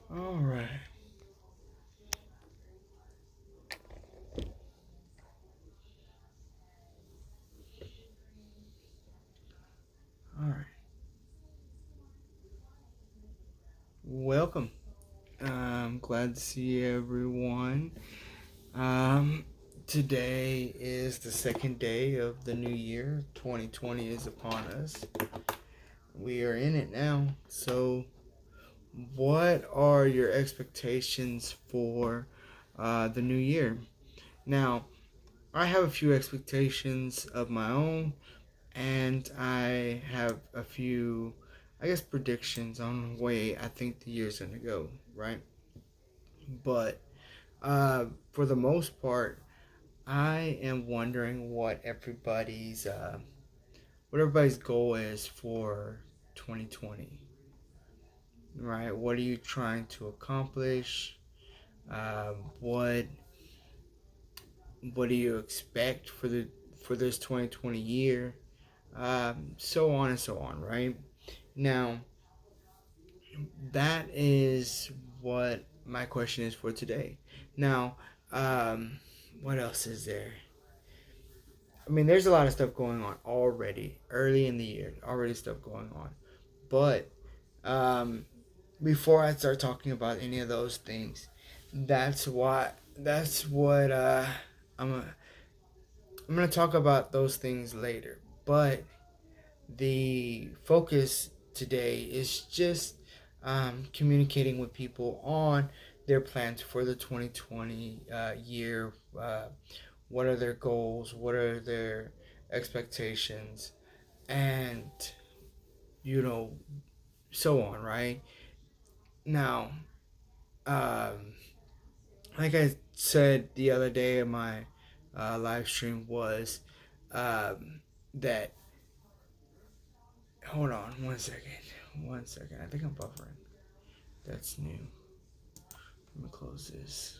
All right. All right. Welcome. I'm glad to see everyone. Um, Today is the second day of the new year. 2020 is upon us. We are in it now. So, what are your expectations for the new year? Now, I have a few expectations of my own, and I have a few, I guess, predictions on the way I think the year's gonna go, right? But for the most part, I am wondering what everybody's goal is for 2020, right? What are you trying to accomplish? Uh, what what do you expect for this 2020 year? So on and so on, right? Now, that is what my question is for today. Now, what else is there? I mean, there's a lot of stuff going on already, early in the year, already stuff going on. But um, before I start talking about any of those things, that's what I'm gonna, I'm gonna talk about those things later. But the focus today is just communicating with people on their plans for the 2020 year. What are their goals? What are their expectations? And, you know, so on, right? Now, um, like I said the other day in my live stream, was that. Hold on one second. One second. I think I'm buffering. That's new. Let me close this.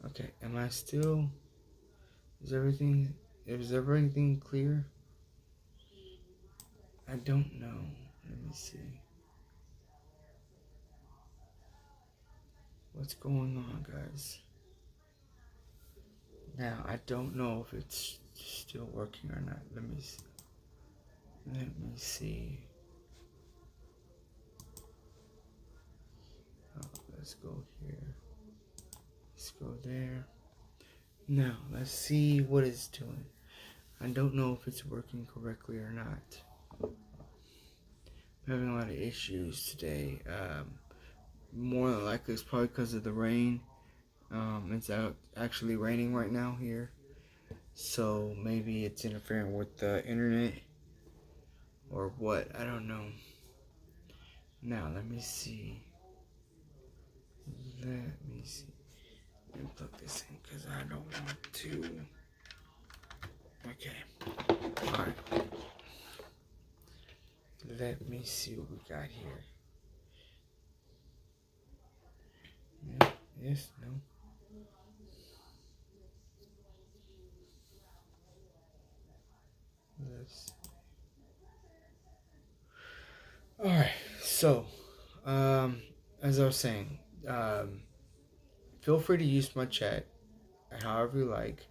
Okay, am I still? Is everything? Is everything clear? I don't know. Let me see. What's going on, guys? Now I don't know if it's still working or not. Let me see. Let me see. Oh, let's go here. Let's go there. Now let's see what it's doing. I don't know if it's working correctly or not. I'm having a lot of issues today. More than likely, it's probably because of the rain. It's out actually raining right now here, so maybe it's interfering with the internet or what. I don't know. Now let me see. Let me see. Let me plug this in because I don't want to. Okay. All right. Let me see what we got here. Yeah. Yes. No. Let's. All right. So, um, as I was saying, feel free to use my chat however you like.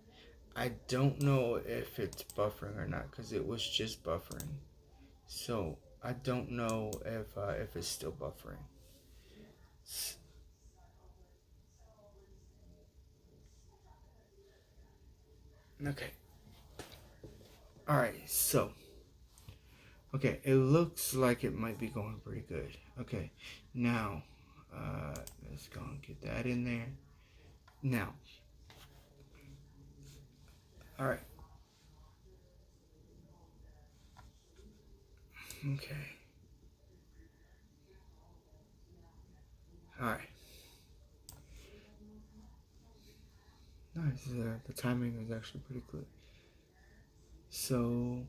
I don't know if it's buffering or not because it was just buffering. So I don't know if it's still buffering. Okay. All right. So okay, it looks like it might be going pretty good. Okay. Now, let's go and get that in there. Now. All right. Okay. All right. Nice. The timing is actually pretty good. So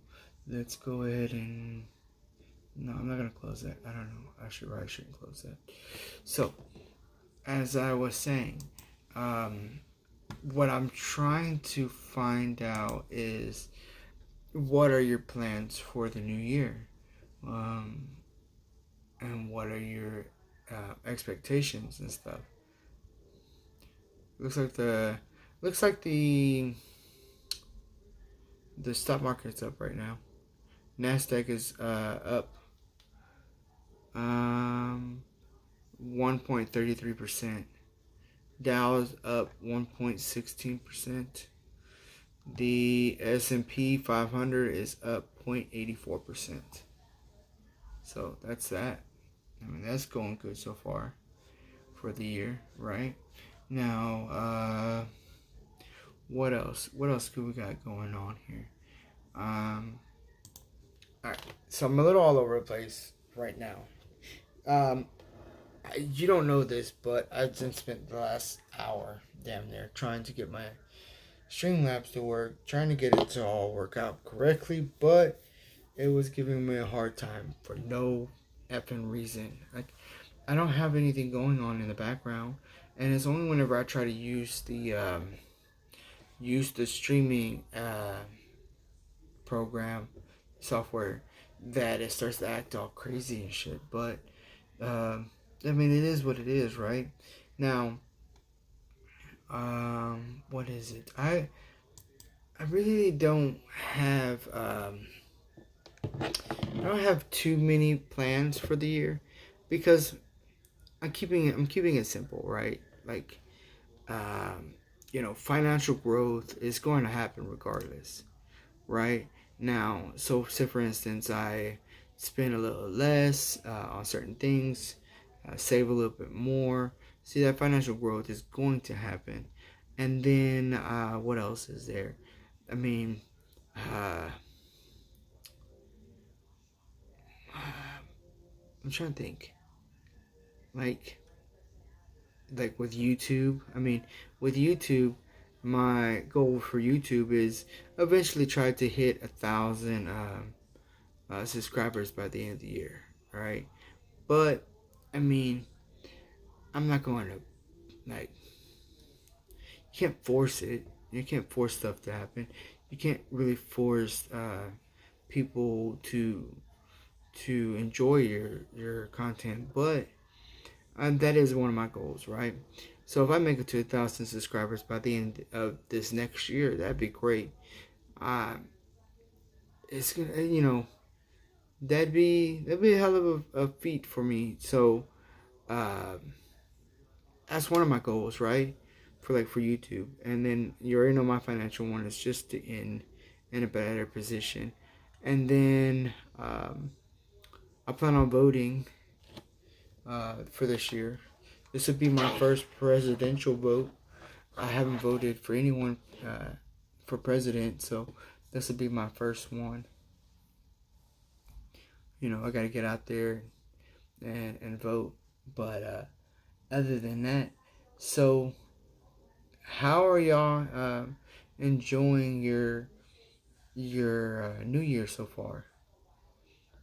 let's go ahead and. No, I'm not gonna close that. I don't know. I shouldn't close that. So, as I was saying, what I'm trying to find out is what are your plans for the new year? Um, and what are your expectations and stuff? Looks like the stock market's up right now. Nasdaq is up 1.33%. Dow's up 1.16%. The S&P 500 is up 0.84%. So that's that. I mean, that's going good so far for the year, right? Now, what else? What else could we got going on here? All right. So I'm a little all over the place right now. You don't know this, but I've just spent the last hour, damn near, trying to get my Streamlabs to work, trying to get it to all work out correctly, but it was giving me a hard time for no effing reason. Like, I don't have anything going on in the background, and it's only whenever I try to use the streaming program software that it starts to act all crazy and shit. But I mean, it is what it is, right? Now, what is it? I really don't have I don't have too many plans for the year because I'm keeping it simple, right? Like, financial growth is going to happen regardless, right? Now, so say for instance, I spend a little less on certain things, save a little bit more. See, that financial growth is going to happen. And then what else is there? I mean, I'm trying to think. Like with YouTube. I mean, with YouTube, my goal for YouTube is eventually try to hit 1,000 subscribers by the end of the year, right? But I mean, I'm not going to like. You can't force it. You can't force stuff to happen. You can't really force people to enjoy your content, but that is one of my goals, right? So if I make it to 1,000 subscribers by the end of this next year, that'd be great. It's gonna, that'd be a hell of a feat for me. So that's one of my goals, right? For YouTube, and then you already know my financial one is just to end in a better position, and then I plan on voting for this year. This would be my first presidential vote. I haven't voted for anyone for president, so this would be my first one. I got to get out there and vote. But other than that, so how are y'all enjoying your New Year so far?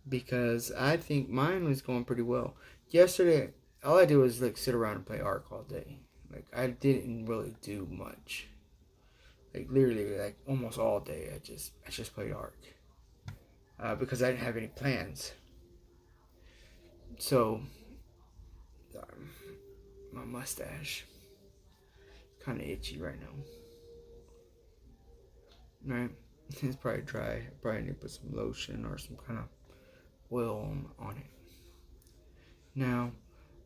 Because I think mine was going pretty well. Yesterday, all I did was sit around and play Ark all day. I didn't really do much. Literally, almost all day, I just played Ark because I didn't have any plans. So my mustache kind of itchy right now. Right, it's probably dry. I probably need to put some lotion or some kind of oil on it. Now,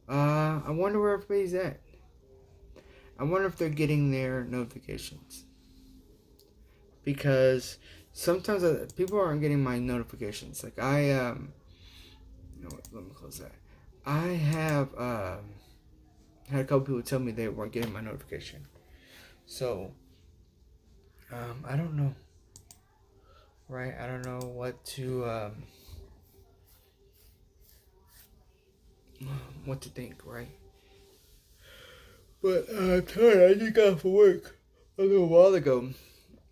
I wonder where everybody's at. I wonder if they're getting their notifications. Because sometimes people aren't getting my notifications. Let me close that. I have had a couple people tell me they weren't getting my notification. So, I don't know. Right? I don't know what to think, right? But I'm tired. I just got off of work a little while ago,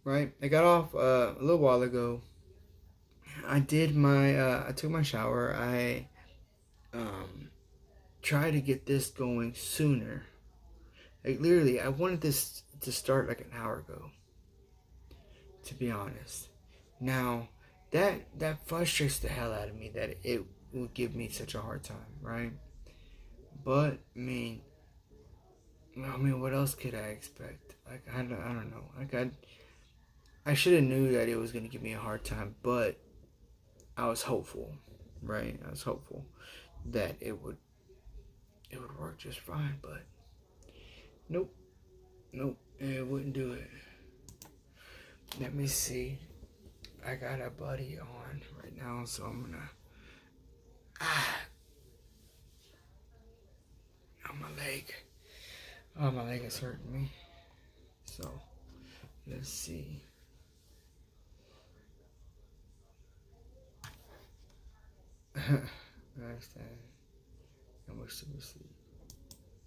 right? I got off a little while ago. I did I took my shower. I tried to get this going sooner. Literally, I wanted this to start an hour ago, to be honest. Now, that frustrates the hell out of me that it will give me such a hard time, right? But what else could I expect? Like I don't know. Like I should have knew that it was gonna give me a hard time, but I was hopeful, right? I was hopeful that it would work just fine, but nope, nope, it wouldn't do it. Let me see. I got a buddy on right now, so I'm gonna on my leg. Oh, my leg is hurting me. So let's see. Understand. How much to receive?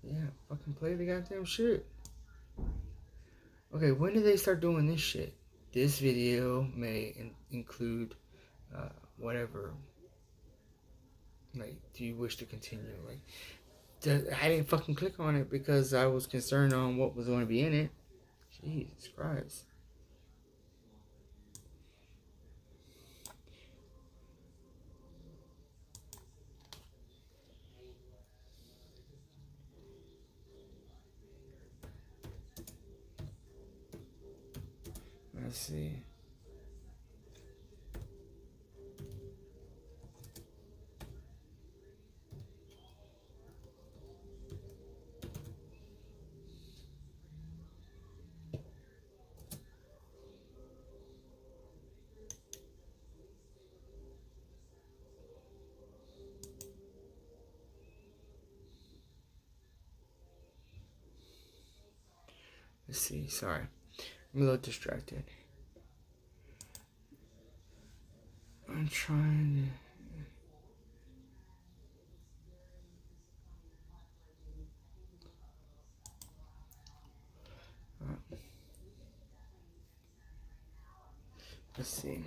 Yeah, fucking play the goddamn shit. Okay, when did they start doing this shit? This video may include whatever. Like, do you wish to continue? Like, I didn't fucking click on it because I was concerned on what was going to be in it. Jesus Christ. Let's see. Let's see. Sorry. I'm a little distracted. I'm trying to... let's see.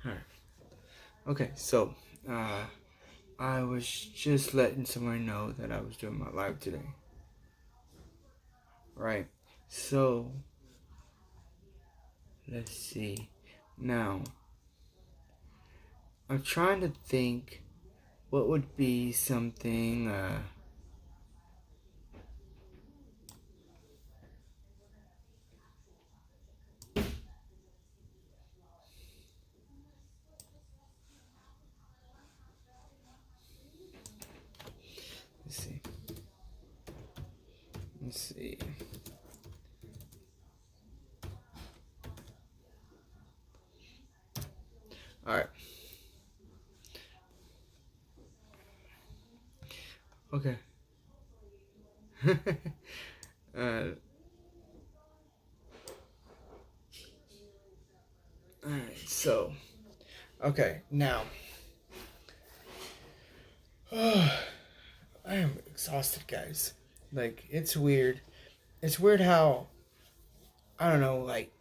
Alright. Okay, so I was just letting someone know that I was doing my live today. Right. So let's see. Now I'm trying to think what would be something let's see. Let's see. All right. Okay. All right. So, okay. Now, I am exhausted, guys. Like, it's weird. It's weird how, I don't know, like,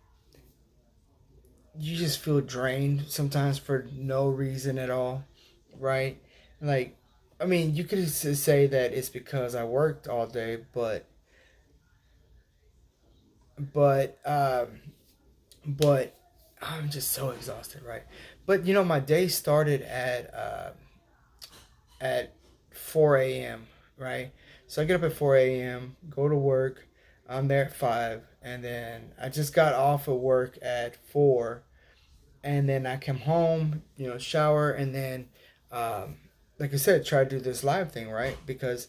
you just feel drained sometimes for no reason at all, right? Like, I mean, you could say that it's because I worked all day, but but I'm just so exhausted, right? But you know, my day started at 4 a.m., right? So I get up at 4 a.m., go to work. I'm there at 5, and then I just got off of work at 4, and then I come home, shower, and then, like I said, try to do this live thing, right? Because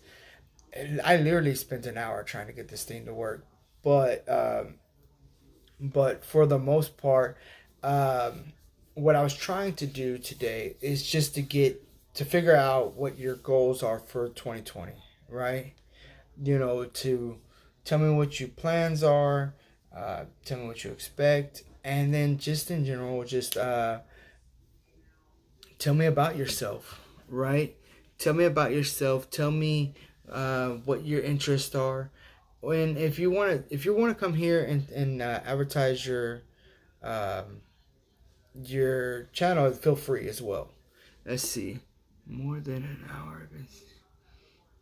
I literally spent an hour trying to get this thing to work, but for the most part, um, what I was trying to do today is just to figure out what your goals are for 2020, right? To tell me what your plans are, tell me what you expect, and then just in general, just tell me about yourself, right? Tell me about yourself. Tell me what your interests are. And if you want to come here and advertise um, your channel, feel free as well. Let's see, more than an hour.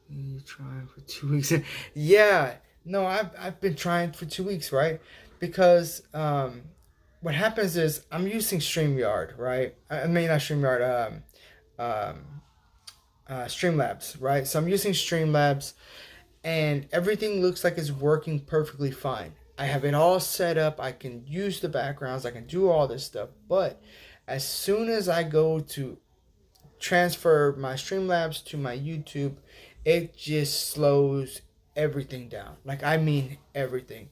You trying for 2 weeks? Yeah, no, I've been trying for 2 weeks, right? Because what happens is I'm using StreamYard, right? I mean not StreamYard, um, Streamlabs, right? So I'm using Streamlabs, and everything looks like it's working perfectly fine. I have it all set up. I can use the backgrounds. I can do all this stuff. But as soon as I go to transfer my Streamlabs to my YouTube, it just slows everything down. Like, I mean, everything.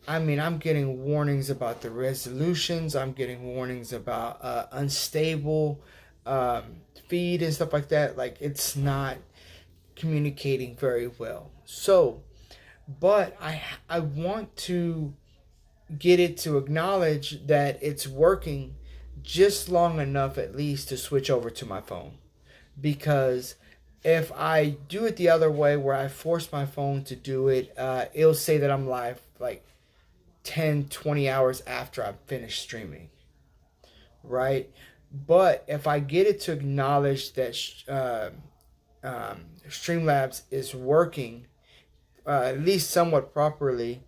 I mean, I'm getting warnings about the resolutions. I'm getting warnings about unstable um, feed and stuff like that. Like, it's not communicating very well. So, but I want to get it to acknowledge that it's working just long enough at least to switch over to my phone. Because if I do it the other way where I force my phone to do it, it'll say that I'm live like 10, 20 hours after I've finished streaming, right? But if I get it to acknowledge that Streamlabs is working at least somewhat properly,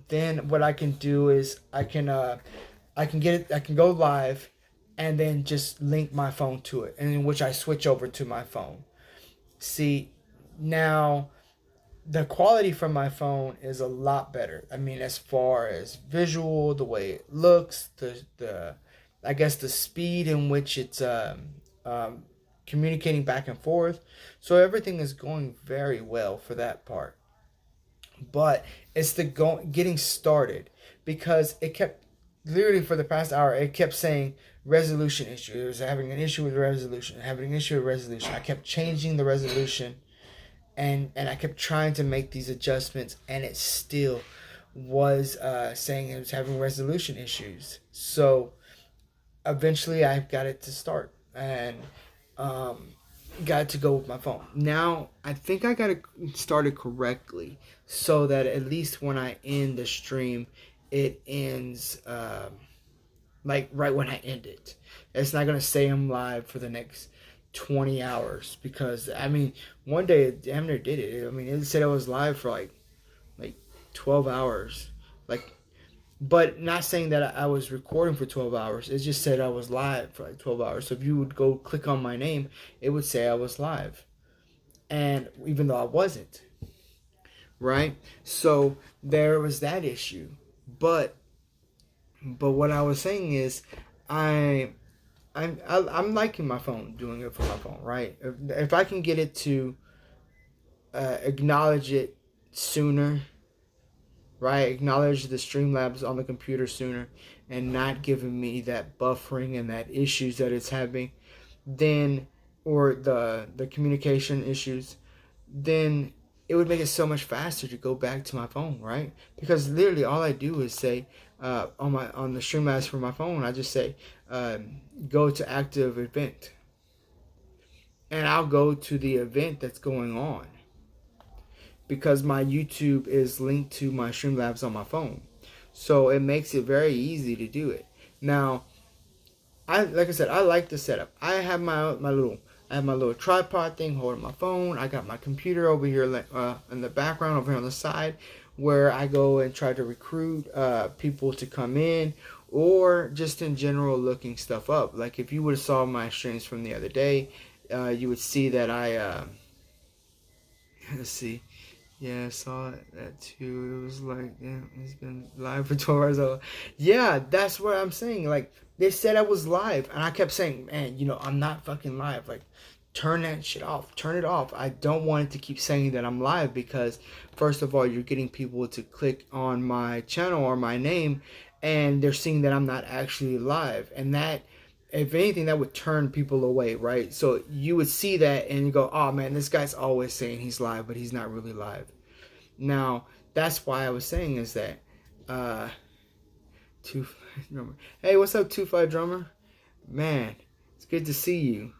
then what I can do is I can get it. I can go live, and then just link my phone to it, and in which I switch over to my phone. See, now the quality from my phone is a lot better. I mean, as far as visual, the way it looks, the I guess the speed in which it's communicating back and forth. So everything is going very well for that part. But it's the getting started, because it kept literally for the past hour it kept saying resolution issue. It was having an issue with resolution, having an issue with resolution. I kept changing the resolution, and I kept trying to make these adjustments, and it still was saying it was having resolution issues. So eventually I got it to start, and um, got it to go with my phone. Now I think I got it started correctly, so that at least when I end the stream, it ends like right when I end it. It's not gonna say I'm live for the next 20 hours, because I mean one day it damn near did it. I mean it said I was live for like 12 hours, like, but not saying that I was recording for 12 hours. It just said I was live for like 12 hours. So if you would go click on my name, it would say I was live, and even though I wasn't, right? So there was that issue. But what I was saying is, I'm liking my phone, doing it for my phone, right? If I can get it to acknowledge it sooner, right? Acknowledge the Streamlabs on the computer sooner, and not giving me that buffering and that issues that it's having, then, or the communication issues, then it would make it so much faster to go back to my phone, right? Because literally all I do is say on the Streamlabs for my phone, I just say go to active event, and I'll go to the event that's going on, because my YouTube is linked to my Streamlabs on my phone. So it makes it very easy to do it. Now, like I said, I like the setup. I have my little tripod thing holding my phone. I got my computer over here in the background over here on the side, where I go and try to recruit people to come in, or just in general looking stuff up. Like if you would have saw my streams from the other day, you would see that I let's see. Yeah, I saw that too. It was like, yeah, it's been live for 12 hours. Yeah, that's what I'm saying. Like, they said I was live, and I kept saying, man, I'm not fucking live. Like, turn that shit off. Turn it off. I don't want it to keep saying that I'm live, because, first of all, you're getting people to click on my channel or my name, and they're seeing that I'm not actually live. And that, if anything, that would turn people away, right? So you would see that and you go, oh man, this guy's always saying he's live, but he's not really live. Now, that's why I was saying is that, Two Fly Drummer. Hey, what's up, Two Fly Drummer? Man, it's good to see you.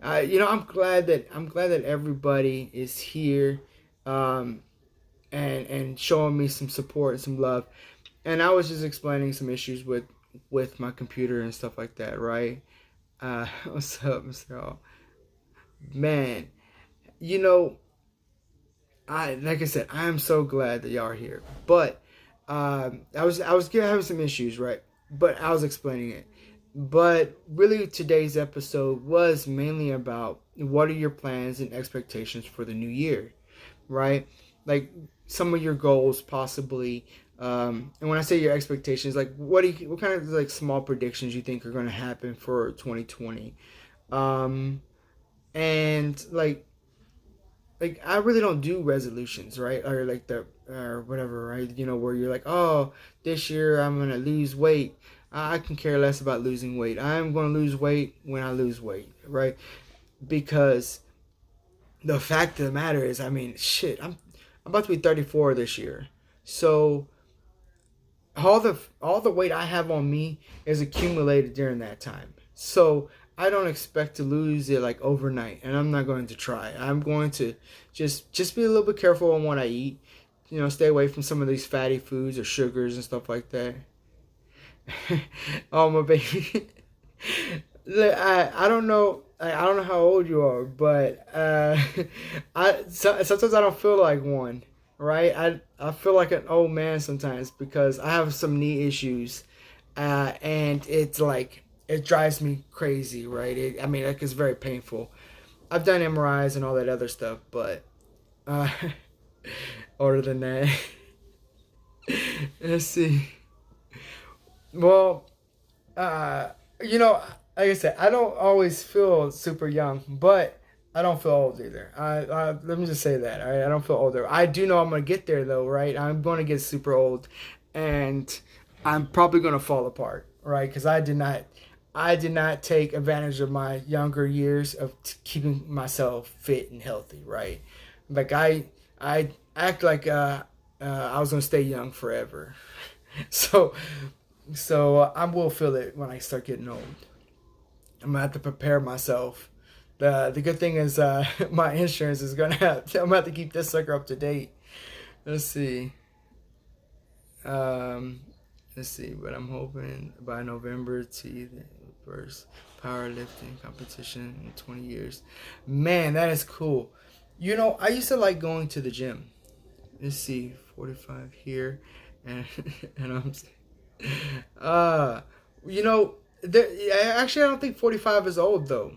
I'm glad that everybody is here, um, and showing me some support and some love. And I was just explaining some issues with my computer and stuff like that, right? What's up, Mr. Hall? Man, you know, I like I said, I am so glad that y'all are here. But I was having some issues, right? But I was explaining it. But really, today's episode was mainly about what are your plans and expectations for the new year, right? Like some of your goals, possibly. And when I say your expectations, like what kind of like small predictions you think are going to happen for 2020? Um, and like I really don't do resolutions, right? Or like the or whatever, right? Where you're like, oh, this year I'm gonna lose weight. I can care less about losing weight. I'm gonna lose weight when I lose weight, right? Because the fact of the matter is, I mean, shit, I'm about to be 34 this year, so all the weight I have on me is accumulated during that time. So I don't expect to lose it like overnight, and I'm not going to try. I'm going to just be a little bit careful on what I eat. Stay away from some of these fatty foods or sugars and stuff like that. Oh my baby. I don't know. I don't know how old you are, but sometimes I don't feel like one. Right? I feel like an old man sometimes because I have some knee issues, and it's like it drives me crazy. Right? I mean, like it's very painful. I've done MRIs and all that other stuff, but uh, older than that. Let's see. Well, uh, you know, like I said, I don't always feel super young, but I don't feel old either. Let me just say that. All right, I don't feel older. I do know I'm gonna get there though, right? I'm gonna get super old, and I'm probably gonna fall apart, right? Because I did not take advantage of my younger years of keeping myself fit and healthy, right? Like I act like I was gonna stay young forever. So I will feel it when I start getting old. I'm gonna have to prepare myself. The good thing is my insurance is gonna have. I'm gonna have to keep this sucker up to date. Let's see. Um, let's see. But I'm hoping by November to the first powerlifting competition in 20 years. Man, that is cool. I used to like going to the gym. Let's see, 45 here, and and I'm. Uh, you know, actually, I don't think 45 is old though.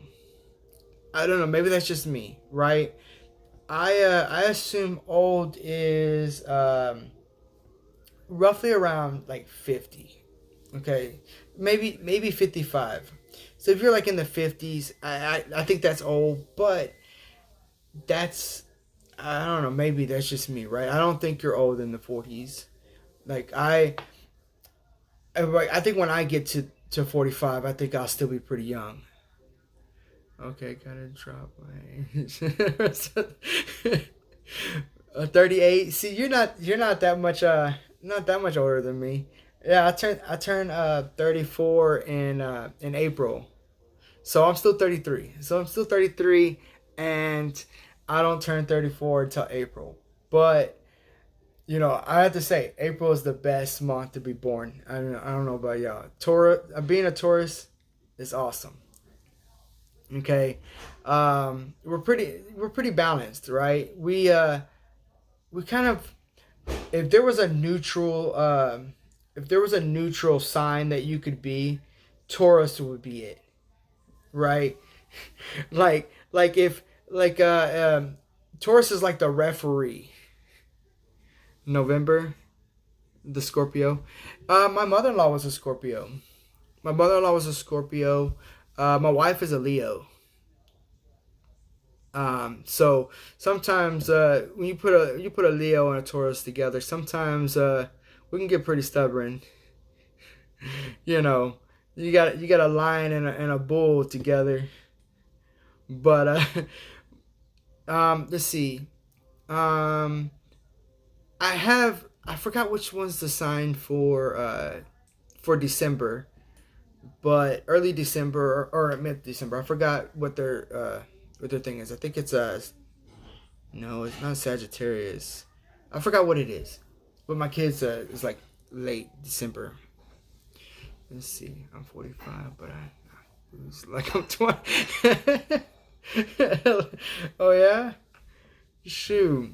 I don't know. Maybe that's just me, right? I assume old is roughly around like 50. Okay, maybe 55. So if you're like in the 50s, I think that's old, but that's I don't know. Maybe that's just me, right? I don't think you're old in the 40s. Like I think when I get to 45, I think I'll still be pretty young. Okay, gotta drop my 38. See, you're not that much older than me. Yeah, I turn 34 in April. So I'm still 33. And I don't turn 34 until April. But I have to say, April is the best month to be born. I don't know about y'all. Being a Taurus is awesome. Okay, we're pretty balanced, right? We kind of if there was a neutral sign that you could be, Taurus would be it, right? like if Taurus is like the referee. November, the Scorpio. My mother-in-law was a Scorpio. My wife is a Leo. So sometimes when you put a Leo and a Taurus together, sometimes we can get pretty stubborn. you know, you got a lion and a bull together. But let's see. Um, I forgot which one's the sign for December, but early December or mid December. I forgot what their thing is. I think it's no, it's not Sagittarius. I forgot what it is. But my kids is like late December. Let's see. I'm 45, but I lose like I'm 20. Oh yeah, shoot.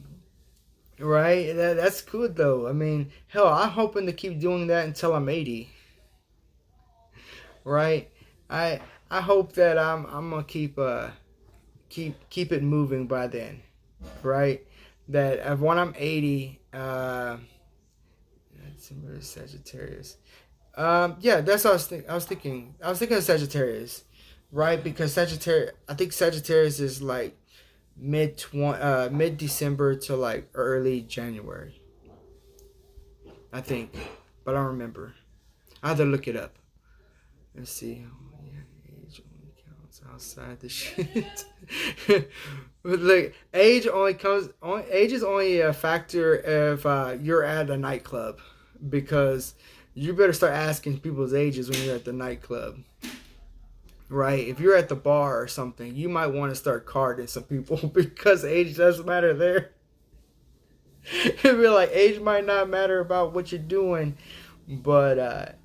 Right, that's good though. I mean, hell, I'm hoping to keep doing that until I'm 80. Right, I I hope that I'm gonna keep it moving by then. Right, that when I'm 80, December is Sagittarius. Yeah, that's what I was thinking of Sagittarius, right? Because Sagittarius, I think Sagittarius is like mid December to like early January. I think, but I don't remember. I have to look it up. Let's see. Oh, yeah, age only counts outside the shit. But look, age is only a factor if you're at a nightclub, because you better start asking people's ages when you're at the nightclub. Right? If you're at the bar or something, you might want to start carding some people because age doesn't matter there. It'd be like age might not matter about what you're doing, but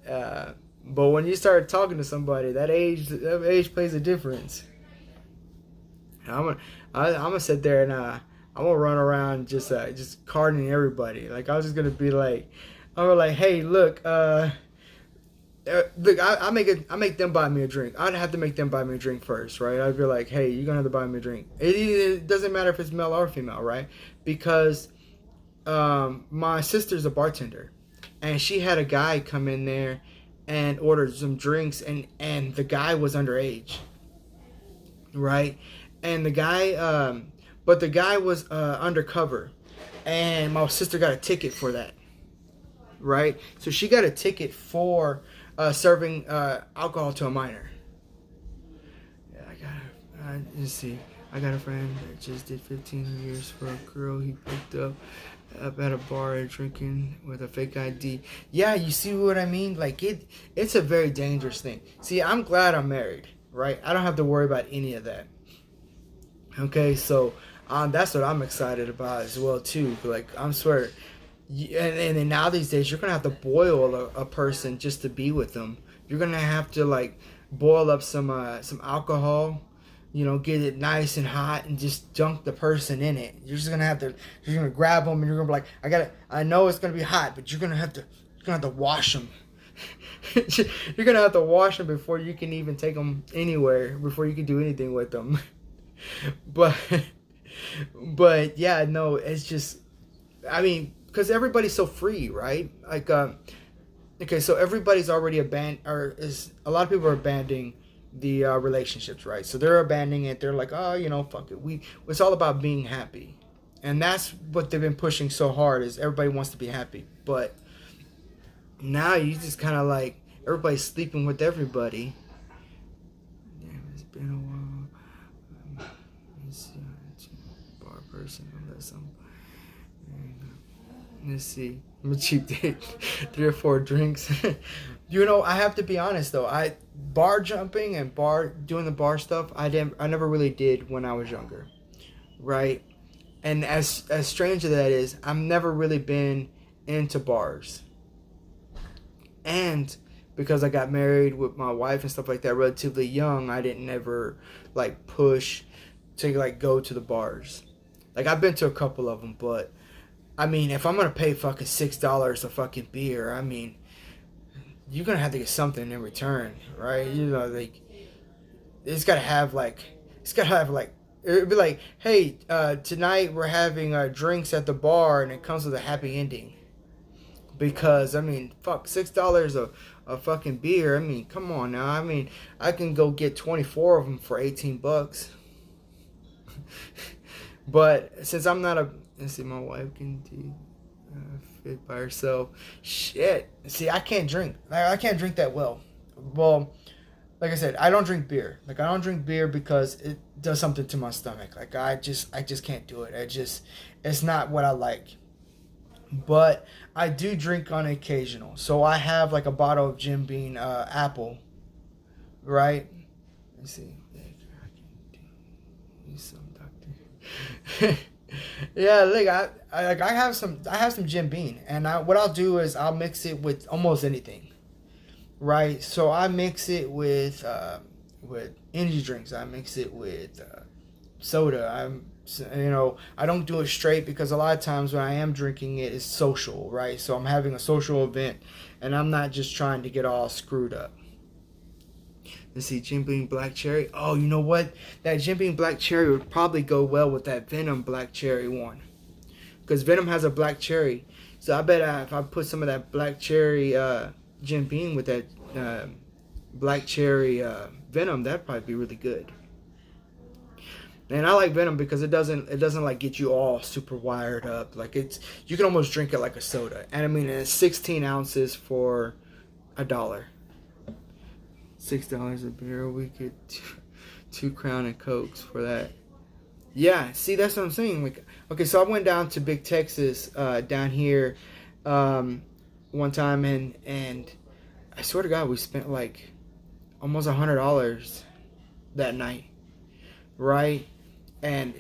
but when you start talking to somebody, that age plays a difference. I'm gonna I'm gonna sit there and I'm gonna run around just carding everybody. Like I was just gonna be like, I'm like, hey, look, I make them buy me a drink. I'd have to make them buy me a drink first, right? I'd be like, hey, you're gonna have to buy me a drink. It doesn't matter if it's male or female, right? Because my sister's a bartender, and she had a guy come in there and order some drinks, and the guy was underage, right? And but the guy was undercover, and my sister got a ticket for that, right? So she got a ticket for serving alcohol to a minor. Yeah, let's see. I got a friend that just did 15 years for a girl he picked up at a bar drinking with a fake ID. Yeah, you see what I mean? Like it's a very dangerous thing. See, I'm glad I'm married, right? I don't have to worry about any of that. Okay, so that's what I'm excited about as well too. Like I'm swear, and then now these days you're gonna have to boil a person just to be with them. You're gonna have to like boil up some alcohol, get it nice and hot and just dunk the person in it. You're gonna grab them and you're gonna be like, I know it's gonna be hot, but you're gonna have to wash them. You're gonna have to wash them before you can even take them anywhere, before you can do anything with them. but but yeah, no, it's just, I mean, because everybody's so free, right? Like okay, so everybody's already a lot of people are abandoning the relationships, right? So they're abandoning it. They're like, oh, fuck it, it's all about being happy. And that's what they've been pushing so hard, is everybody wants to be happy. But now you just kind of like, everybody's sleeping with everybody. Damn, it's been a while. Bar person, unless let's see, I'm a cheap date. 3 or 4 drinks. I have to be honest though. I bar jumping and doing the bar stuff, I never really did when I was younger, right? And as strange as that is, I've never really been into bars. And because I got married with my wife and stuff like that relatively young, I didn't ever like push to like go to the bars. Like I've been to a couple of them, but I mean, if I'm gonna pay fucking $6 a fucking beer, I mean, you're gonna have to get something in return, right? Like it's gotta have like, it'd be like, hey, tonight we're having drinks at the bar, and it comes with a happy ending. Because I mean, fuck, $6 a fucking beer. I mean, come on now. I mean, I can go get 24 of them for $18. But since I'm not let's see, my wife can do fit by herself. Shit. See, I can't drink. I can't drink that well. Well, like I said, I don't drink beer. Like I don't drink beer because it does something to my stomach. Like I just can't do it. It's not what I like. But I do drink on occasional. So I have like a bottle of Jim Beam apple, right? Let's see. Some doctor. Yeah, look, I have some Jim Beam, and what I'll do is I'll mix it with almost anything, right? So I mix it with energy drinks. I mix it with soda. I don't do it straight because a lot of times when I am drinking it, it's social, right? So I'm having a social event, and I'm not just trying to get all screwed up. Let's see, Jim Beam Black Cherry. Oh, you know what? That Jim Beam Black Cherry would probably go well with that Venom Black Cherry one. Because Venom has a black cherry. So I bet if I put some of that black cherry Jim Beam with that black cherry Venom, that'd probably be really good. And I like Venom because it doesn't like get you all super wired up. Like you can almost drink it like a soda. And I mean it's 16 ounces for $1. $6 a beer. We get two Crown and Cokes for that. Yeah, see, that's what I'm saying. Like, okay, so I went down to Big Texas down here one time, and I swear to God, we spent like almost $100 that night, right? And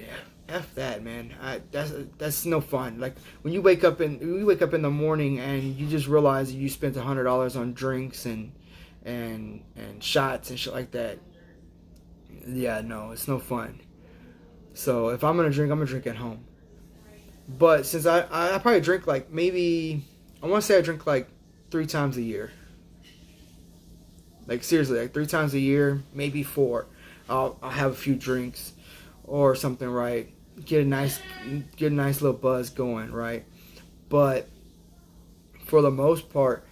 F that, man. That's no fun. Like when you wake up in the morning and you just realize you spent $100 on drinks and shots and shit like that. Yeah, no, it's no fun. So if I'm gonna drink at home. But since I probably drink like maybe I want to say I drink like 3 times a year. Like seriously, like 3 times a year, maybe 4. I'll have a few drinks or something, right? Get a nice little buzz going, right? But for the most part,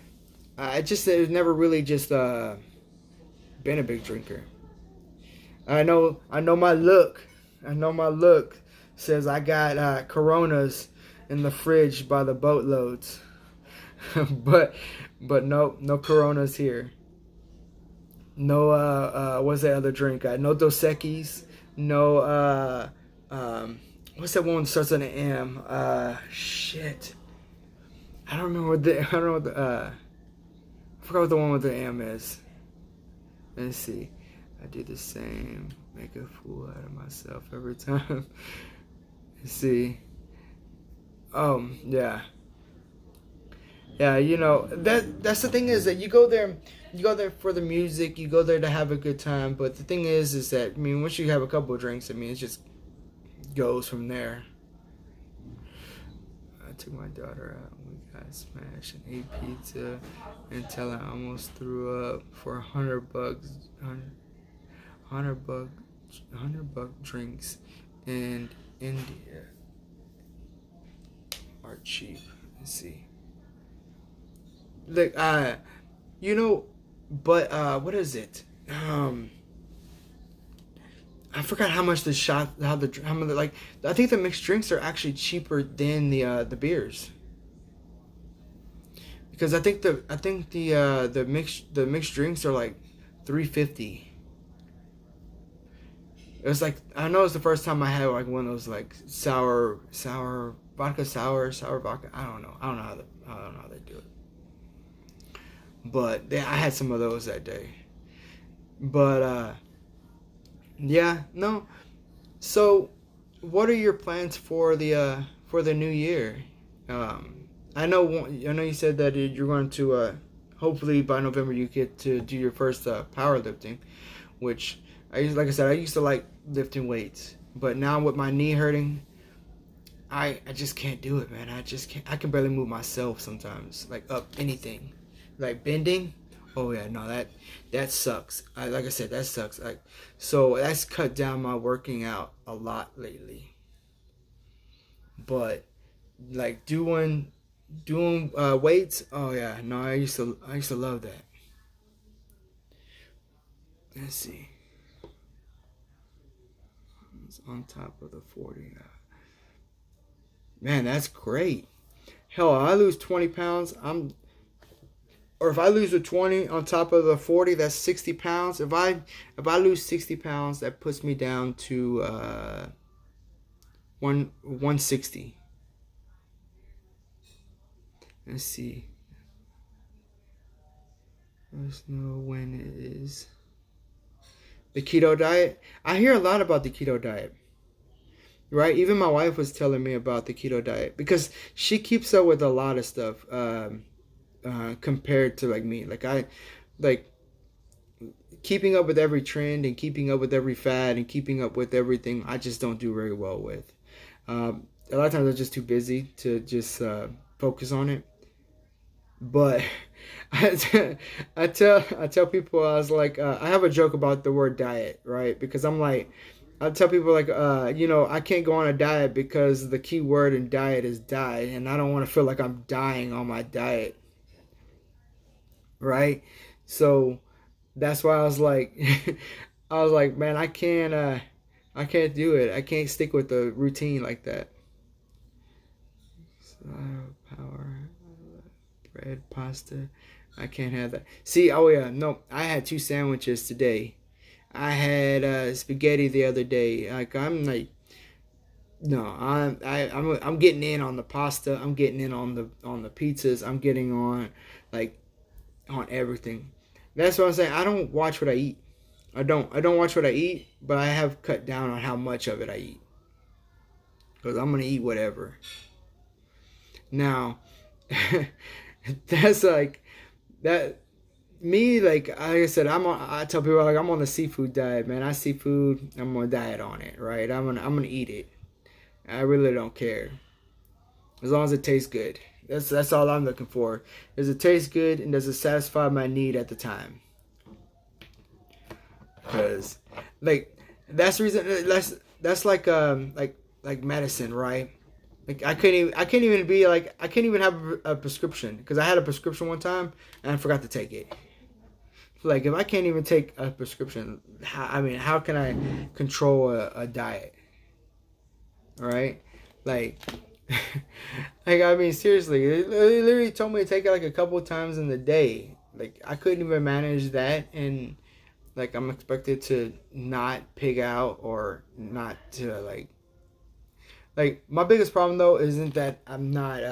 it's never really just been a big drinker. I know my look. I know my look says I got Coronas in the fridge by the boatloads, but no Coronas here. No what's that other drink? No Dos Equis. No what's that one that starts on an M? Shit. I don't know what the I forgot what the one with the M is. Let's see. I do the same. Make a fool out of myself every time. Let's see. Yeah. Yeah, that's the thing is that you go there for the music, you go there to have a good time, but the thing is that, I mean, once you have a couple of drinks, I mean, it just goes from there. I took my daughter out and we got smashed and ate pizza until I almost threw up for $100. $100 drinks in India are cheap. Let's see. Look, but what is it? I forgot how much the shot, how many, like, I think the mixed drinks are actually cheaper than the beers. Because I think the mixed drinks are like $3.50. It was like, I know it's the first time I had like one of those like sour vodka. I don't know how they do it. But I had some of those that day. But yeah, no. So, what are your plans for the new year? I know you said that you're going to hopefully by November you get to do your first powerlifting, which I used to like lifting weights, but now with my knee hurting, I just can't do it, man. I just can't. I can barely move myself sometimes, like up anything, like bending. Oh yeah, no, that sucks. Like I said, that sucks. Like, so that's cut down my working out a lot lately. But like doing weights, oh yeah, no, I used to love that. Let's see. It's on top of the 40. Man, that's great. Hell, I lose 20 pounds. Or if I lose the 20 on top of the 40, that's 60 pounds. If I lose 60 pounds, that puts me down to 160. Let's see. Let's know when it is. The keto diet. I hear a lot about the keto diet, right? Even my wife was telling me about the keto diet because she keeps up with a lot of stuff compared to like me. Like keeping up with every trend and keeping up with every fad and keeping up with everything. I just don't do very well with. A lot of times I'm just too busy to just focus on it. But I tell people I was like I have a joke about the word diet, right? Because I'm like I tell people like I can't go on a diet because the key word in diet is die, and I don't want to feel like I'm dying on my diet, right? So that's why I was like man, I can't do it. I can't stick with the routine like that. Power. Bread, pasta. I can't have that. See, oh yeah, no. I had 2 sandwiches today. I had spaghetti the other day. Like I'm like, no, I'm getting in on the pasta. I'm getting in on the pizzas. I'm getting on like on everything. That's what I'm saying. I don't watch what I eat. I don't watch what I eat, but I have cut down on how much of it I eat because I'm gonna eat whatever. Now. That's like that me like I said I tell people like I'm on the seafood diet, man. I see food, I'm gonna diet on it, right? I'm gonna eat it. I really don't care as long as it tastes good. That's all I'm looking for. Does it taste good and does it satisfy my need at the time? Because like that's the reason that's like medicine, right? Like I can't even be like I can't even have a prescription because I had a prescription one time and I forgot to take it. Like if I can't even take a prescription, how can I control a diet? All right, like, seriously, they literally told me to take it like a couple of times in the day. Like I couldn't even manage that, and like I'm expected to not pig out or not to like my biggest problem though isn't that I'm not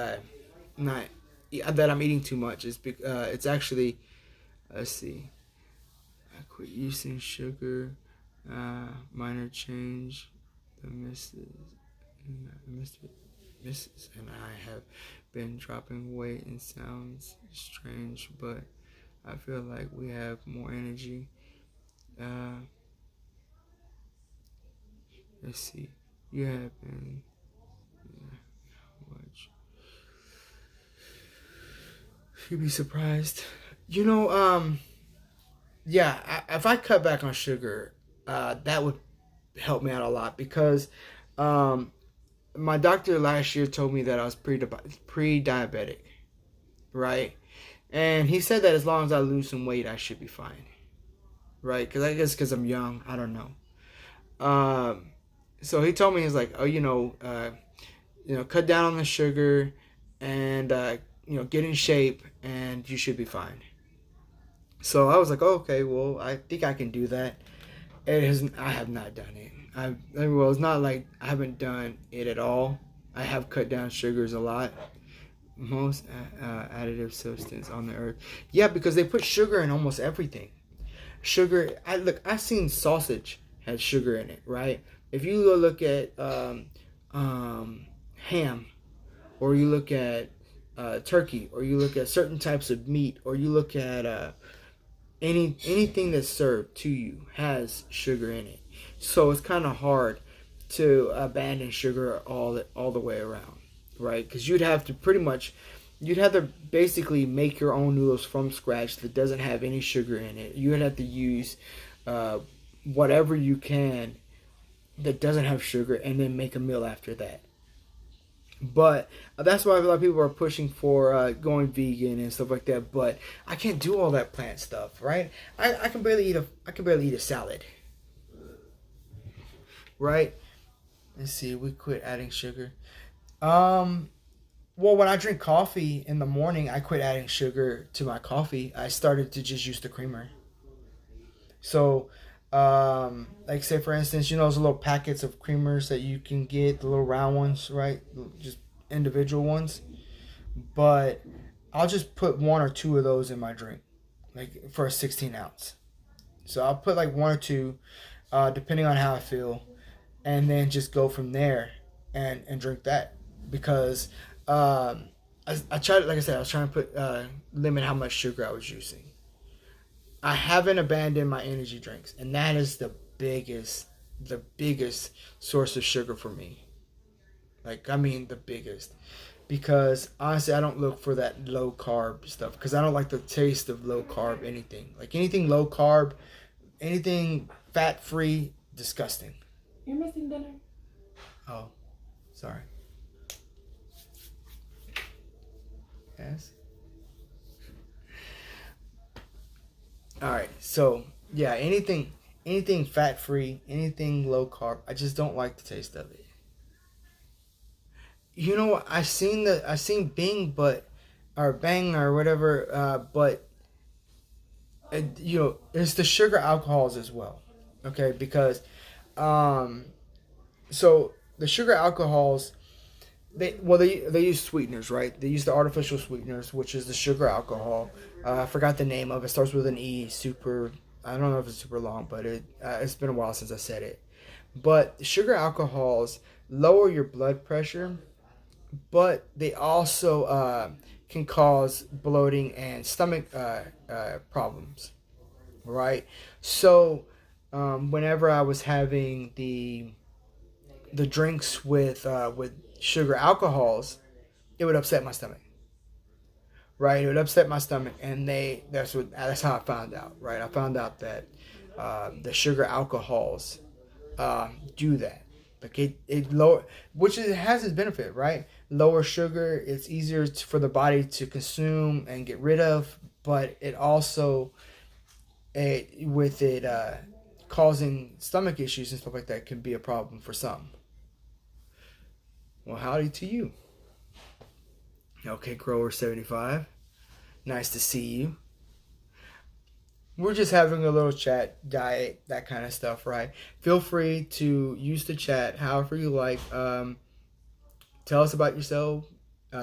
that I'm eating too much. It's actually let's see. I quit using sugar. Minor change. The Mrs. And I have been dropping weight and sounds strange, but I feel like we have more energy. Let's see. You have been much. You'd be surprised. Yeah, if I cut back on sugar, that would help me out a lot because my doctor last year told me that I was pre-diabetic, right? And he said that as long as I lose some weight, I should be fine, right? Because I guess because I'm young, I don't know. So he told me he's like, oh, cut down on the sugar, and get in shape, and you should be fine. So I was like, oh, okay, well, I think I can do that. I have not done it. Well, it's not like I haven't done it at all. I have cut down sugars a lot. Most additive substance on the earth. Yeah, because they put sugar in almost everything. Sugar. I've seen sausage has sugar in it, right? If you go look at ham, or you look at turkey, or you look at certain types of meat, or you look at anything that's served to you has sugar in it. So it's kind of hard to abandon sugar all the way around, right? Because you'd have to basically make your own noodles from scratch that doesn't have any sugar in it. You would have to use whatever you can that doesn't have sugar and then make a meal after that. But that's why a lot of people are pushing for going vegan and stuff like that. But I can't do all that plant stuff, right? I can barely eat a salad, right? Let's see. We quit adding sugar. Well, when I drink coffee in the morning, I quit adding sugar to my coffee. I started to just use the creamer. So, like say for instance, those little packets of creamers that you can get, the little round ones, right? Just individual ones. But I'll just put one or two of those in my drink, like for a 16 ounce. So I'll put like one or two, depending on how I feel, and then just go from there and drink that because I tried, like I said, I was trying to put limit how much sugar I was using. I haven't abandoned my energy drinks, and that is the biggest source of sugar for me. Like, I mean, the biggest. Because honestly, I don't look for that low carb stuff because I don't like the taste of low carb anything. Like anything low carb, anything fat free, disgusting. You're missing dinner. Oh, sorry. Yes. All right. So yeah, anything fat free, anything low carb, I just don't like the taste of it. You know what? I seen Bing, but or Bang or whatever, but you know, it's the sugar alcohols as well. Okay, because um, so the sugar alcohols they use sweeteners, right? They use the artificial sweeteners, which is the sugar alcohol. I forgot the name of it. Starts with an E. Super. I don't know if it's super long, but it's been a while since I said it. But sugar alcohols lower your blood pressure, but they also can cause bloating and stomach problems, right? So whenever I was having the drinks with sugar alcohols, it would upset my stomach, right? It would upset my stomach, and that's how I found out, right? I found out that the sugar alcohols do that. Like it lower, which it has its benefit, right? Lower sugar, it's easier for the body to consume and get rid of, but it also with it causing stomach issues and stuff like that can be a problem for some. Well, howdy to you. Okay, Grower75. Nice to see you. We're just having a little chat, diet, that kind of stuff, right? Feel free to use the chat however you like. Tell us about yourself.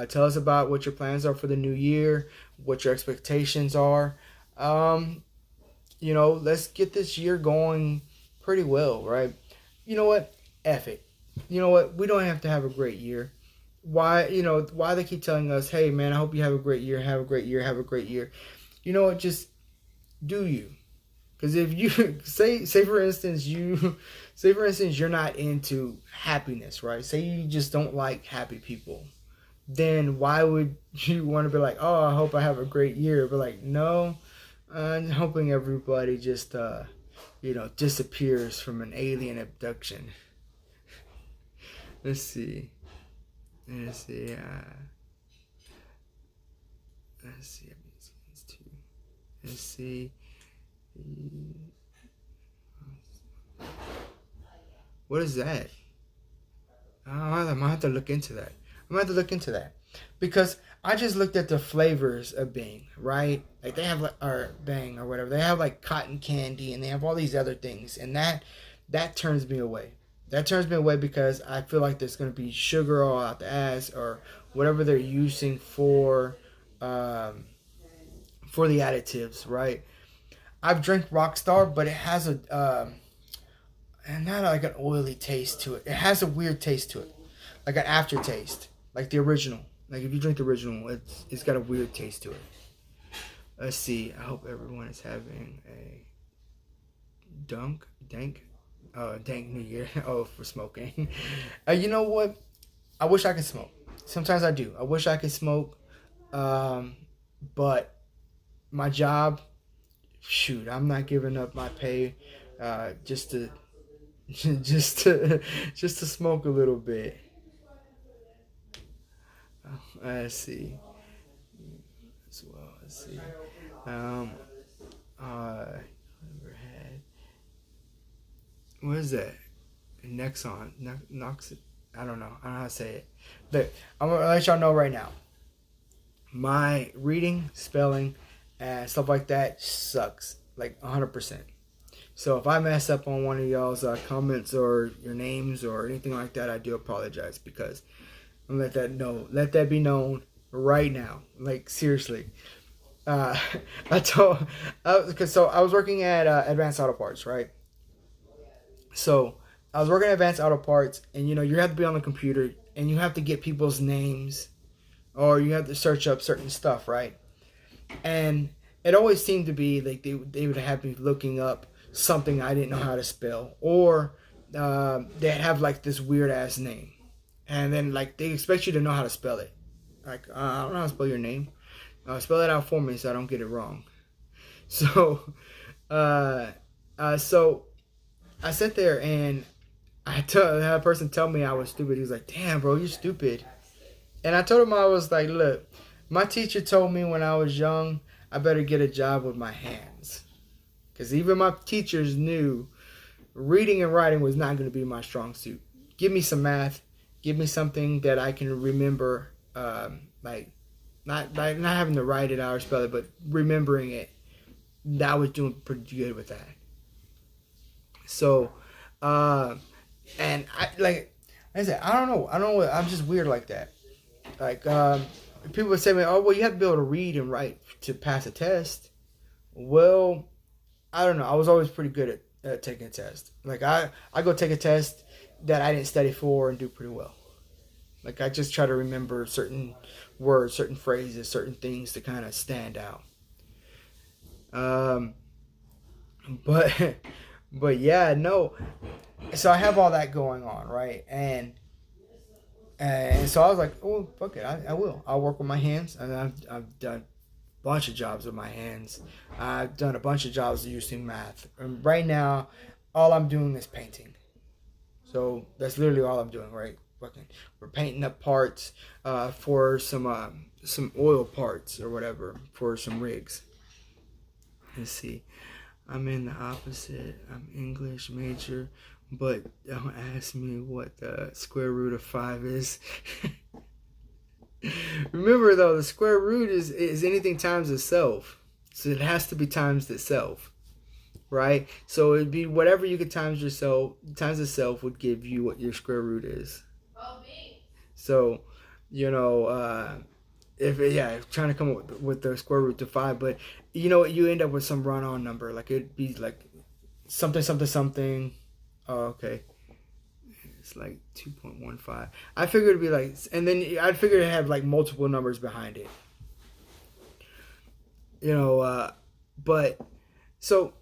Tell us about what your plans are for the new year, what your expectations are. You know, let's get this year going pretty well, right? You know what? F it. You know what? We don't have to have a great year. Why they keep telling us, hey man, I hope you have a great year, have a great year, have a great year. You know what? Just do you. Because if you say for instance you're not into happiness, right? Say you just don't like happy people, then why would you want to be like, oh, I hope I have a great year? But like, no, I'm hoping everybody just disappears from an alien abduction. Let's see. Let's see. Let's see. What is that? I might have to look into that. Because I just looked at the flavors of Bing, right? Like they have or Bang or whatever. They have like cotton candy and they have all these other things, and that turns me away. That turns me away because I feel like there's going to be sugar all out the ass or whatever they're using for the additives, right? I've drank Rockstar, but it has and not like an oily taste to it. It has a weird taste to it, like an aftertaste, like the original. Like if you drink the original, it's got a weird taste to it. Let's see. I hope everyone is having a dank New Year. Oh, for smoking. You know what? I wish I could smoke. Sometimes I do. I wish I could smoke, but my job. Shoot, I'm not giving up my pay just to smoke a little bit. Let's see. As well, let's see. What is that? Nexon. Nox. I don't know how to say it. But I'm gonna let y'all know right now. My reading, spelling, and stuff like that sucks, like 100%. So if I mess up on one of y'all's comments or your names or anything like that, I do apologize because I'm let that be known right now. Like seriously, uh, I told, cause so I was working at Advanced Auto Parts, right? So I was working at Advanced Auto Parts, and you have to be on the computer, and you have to get people's names, or you have to search up certain stuff, right? And it always seemed to be like they would have me looking up something I didn't know how to spell, or they have like this weird ass name, and then like they expect you to know how to spell it. Like I don't know how to spell your name. Spell it out for me so I don't get it wrong. So, uh, so I sat there and had a person tell me I was stupid. He was like, "Damn, bro, you're stupid." And I told him I was like, "Look, my teacher told me when I was young I better get a job with my hands, because even my teachers knew reading and writing was not going to be my strong suit. Give me some math, give me something that I can remember, like." Not having to write it out or spell it, but remembering it. I was doing pretty good with that. So, and I said, I don't know. I'm just weird like that. Like, people would say to me, "Oh, well, you have to be able to read and write to pass a test." Well, I don't know. I was always pretty good at taking a test. Like, I go take a test that I didn't study for and do pretty well. Like, I just try to remember certain words, certain phrases, certain things to kind of stand out. Um, but, but yeah, no. So I have all that going on, right? And so I was like, oh, fuck it, I will. I'll work with my hands. And I've done a bunch of jobs with my hands. I've done a bunch of jobs using math. And right now, all I'm doing is painting. So that's literally all I'm doing, right? Fucking, we're painting up parts for some oil parts or whatever for some rigs. Let's see. I'm in the opposite. I'm English major, but don't ask me what the square root of 5 is. Remember though, the square root is anything times itself. So it has to be times itself. Right? So it'd be whatever you could times itself would give you what your square root is. So, if trying to come up with the square root of 5, but you end up with some run-on number. Like it'd be like something, something, something. Oh, okay. It's like 2.15. I figured it'd be like, and then I'd figure it'd have like multiple numbers behind it. But so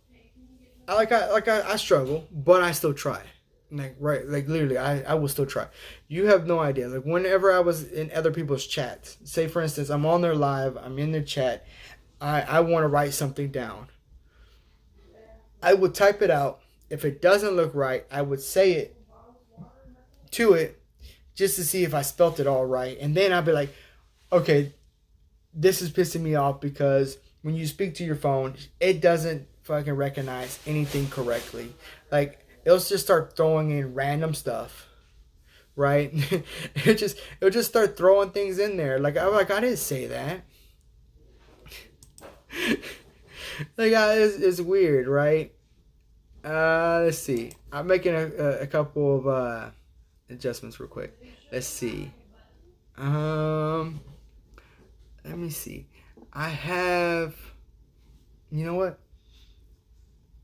I struggle, but I still try. Like literally, I will still try. You have no idea. Like whenever I was in other people's chats, say for instance, I'm on their live, I'm in their chat, I want to write something down. I would type it out. If it doesn't look right, I would say it to it just to see if I spelt it all right, and then I'd be like, okay, this is pissing me off because when you speak to your phone, it doesn't fucking recognize anything correctly. Like it'll just start throwing in random stuff, right? It'll just start throwing things in there. Like I'm like, I didn't say that. Like it's weird, right? Let's see. I'm making a couple of adjustments real quick. Let's see. Let me see. I have. You know what?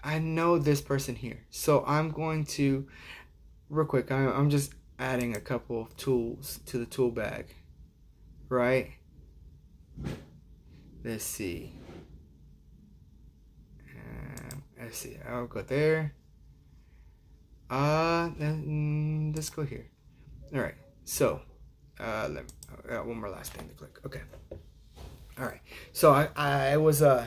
I know this person here, so I'm going to real quick. I'm just adding a couple of tools to the tool bag, right? Let's see. Let's see. I'll go there. Let's go here. All right. So, I got one more last thing to click. Okay. All right. So I was Oh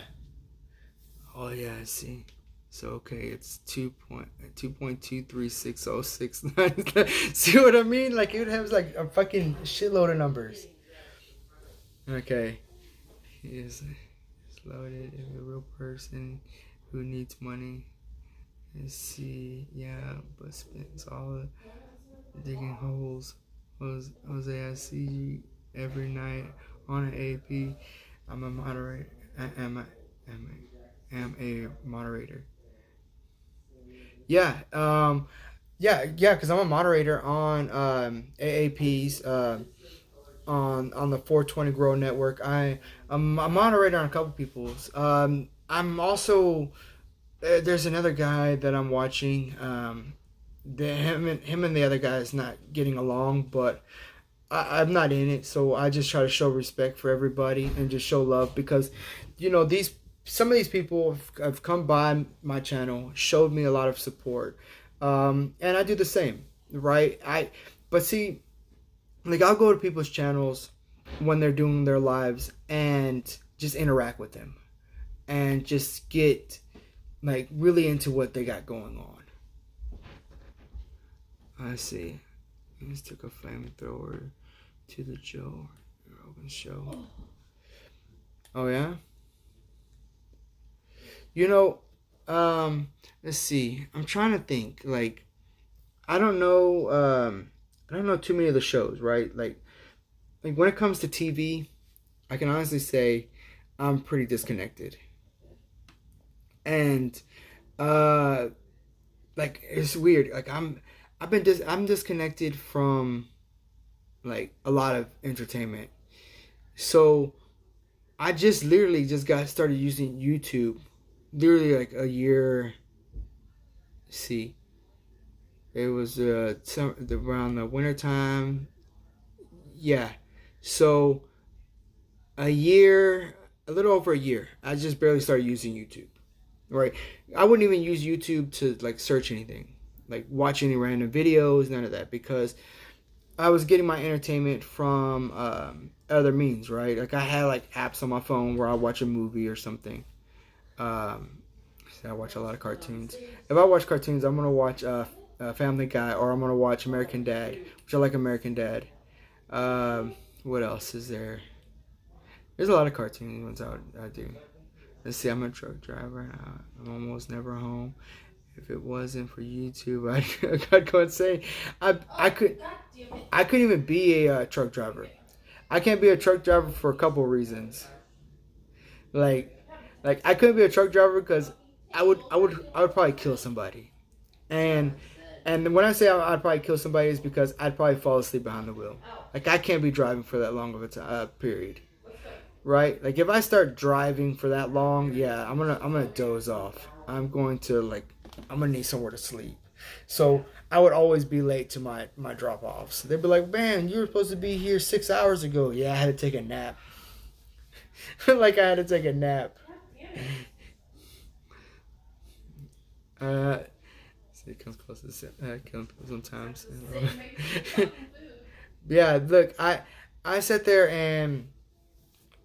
yeah. I see. So okay, it's 2.23606. See what I mean? Like it has like a fucking shitload of numbers. Okay. Here's loaded. If a real person who needs money. Let's see. Yeah, but spends all digging holes. Jose, I see you every night on an AP. I'm a moderator. I am a moderator. Yeah. Because I'm a moderator on AAP's on the 420 Grow Network. I'm a moderator on a couple people's. I'm also there's another guy that I'm watching. Him and the other guy is not getting along, but I'm not in it, so I just try to show respect for everybody and just show love because, these some of these people have come by my channel, showed me a lot of support, and I do the same, right? But see, like I'll go to people's channels when they're doing their lives and just interact with them and just get like really into what they got going on. I see. I just took a flamethrower to the Joe Rogan show. Oh yeah? Let's see. I'm trying to think. Like, I don't know. I don't know too many of the shows, right? Like when it comes to TV, I can honestly say I'm pretty disconnected. And like it's weird. Like I'm disconnected from like a lot of entertainment. So I just literally just got started using YouTube literally like a year. See, it was around the winter time. Yeah, so a little over a year. I just barely started using YouTube. Right, I wouldn't even use YouTube to like search anything, like watch any random videos, none of that, because I was getting my entertainment from other means, right? Like I had like apps on my phone where I watch a movie or something. I watch a lot of cartoons. If I watch cartoons, I'm gonna watch Family Guy, or I'm gonna watch American Dad, which I like American Dad. What else is there? There's a lot of cartoon ones I do. Let's see, I'm a truck driver. I'm almost never home. If it wasn't for YouTube, I'd go insane. I couldn't even be a truck driver. I can't be a truck driver for a couple of reasons. Like I couldn't be a truck driver because I would probably kill somebody. And when I say I'd probably kill somebody is because I'd probably fall asleep behind the wheel. Like I can't be driving for that long of a period. Right? Like if I start driving for that long, yeah, I'm gonna doze off. I'm gonna need somewhere to sleep. So I would always be late to my drop offs. They'd be like, "Man, you were supposed to be here 6 hours ago." Yeah, I had to take a nap. Like I had to take a nap. So it comes close to killing people sometimes. Yeah, look, I sat there and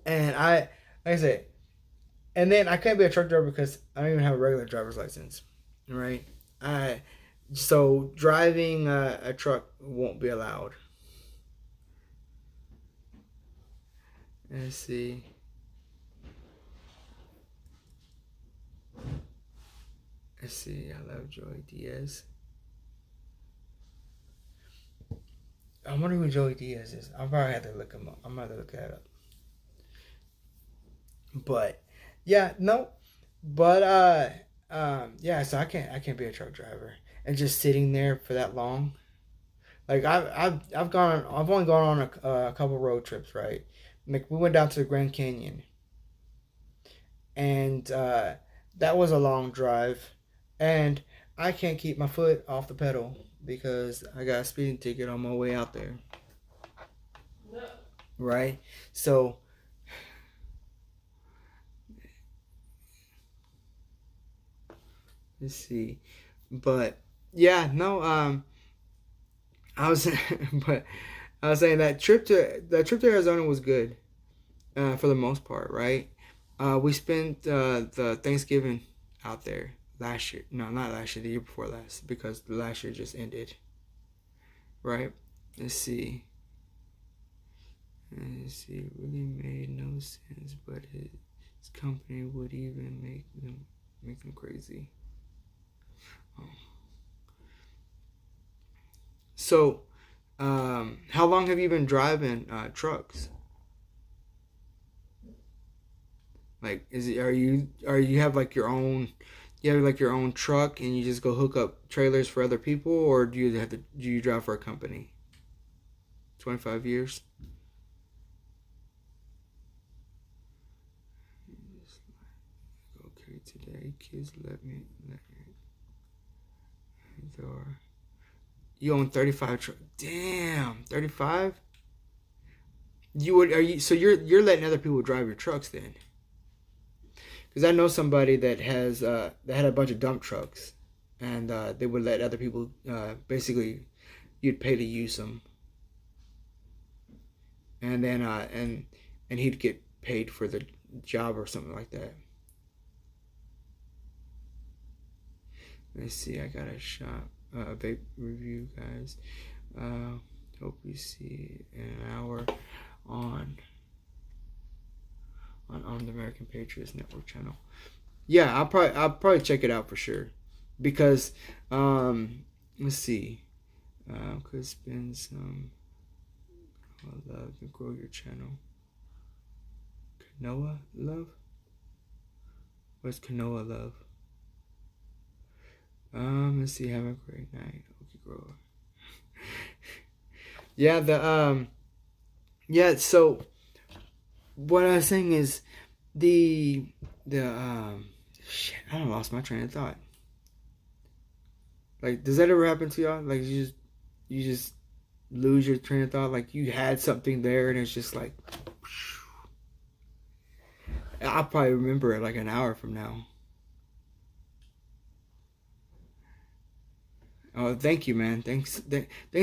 like I said, and then I can't be a truck driver because I don't even have a regular driver's license, right? So driving a truck won't be allowed. Let's see. I love Joey Diaz. I wonder who Joey Diaz is. I'll probably have to look him up. I'm gonna have to look that up. But yeah, no. But yeah, so I can't be a truck driver and just sitting there for that long. Like I've only gone on a couple road trips, right? Like we went down to the Grand Canyon, and that was a long drive, and I can't keep my foot off the pedal because I got a speeding ticket on my way out there. Right? So let's see. But yeah, no, I was but I was saying that trip to Arizona was good, for the most part, right? We spent the Thanksgiving out there last year. No, not last year, the year before last, because the last year just ended. Right? Let's see. It really made no sense, but his company would even make them crazy. Oh. So, how long have you been driving trucks? Like, are you have like your own? You have like your own truck and you just go hook up trailers for other people, or do you drive for a company? 25 years. Okay, today kids let me door. You own 35 trucks. Damn, 35. You would are you so you're letting other people drive your trucks then? Because I know somebody that has that had a bunch of dump trucks, and they would let other people basically you'd pay to use them, and then and he'd get paid for the job or something like that. Let's see. I got a shop vape review, guys. Hope you see in an hour on the American Patriots Network channel. Yeah, I'll probably check it out for sure, because let's see, could spend some love to grow your channel. Kanoa love. What's Kanoa love? Let's see. Have a great night. Okay, grower. Yeah. So what I was saying is the shit. I don't lost my train of thought. Like, does that ever happen to y'all? Like, you just lose your train of thought. Like, you had something there and it's just like, I'll probably remember it like an hour from now. Oh, thank you, man. Thanks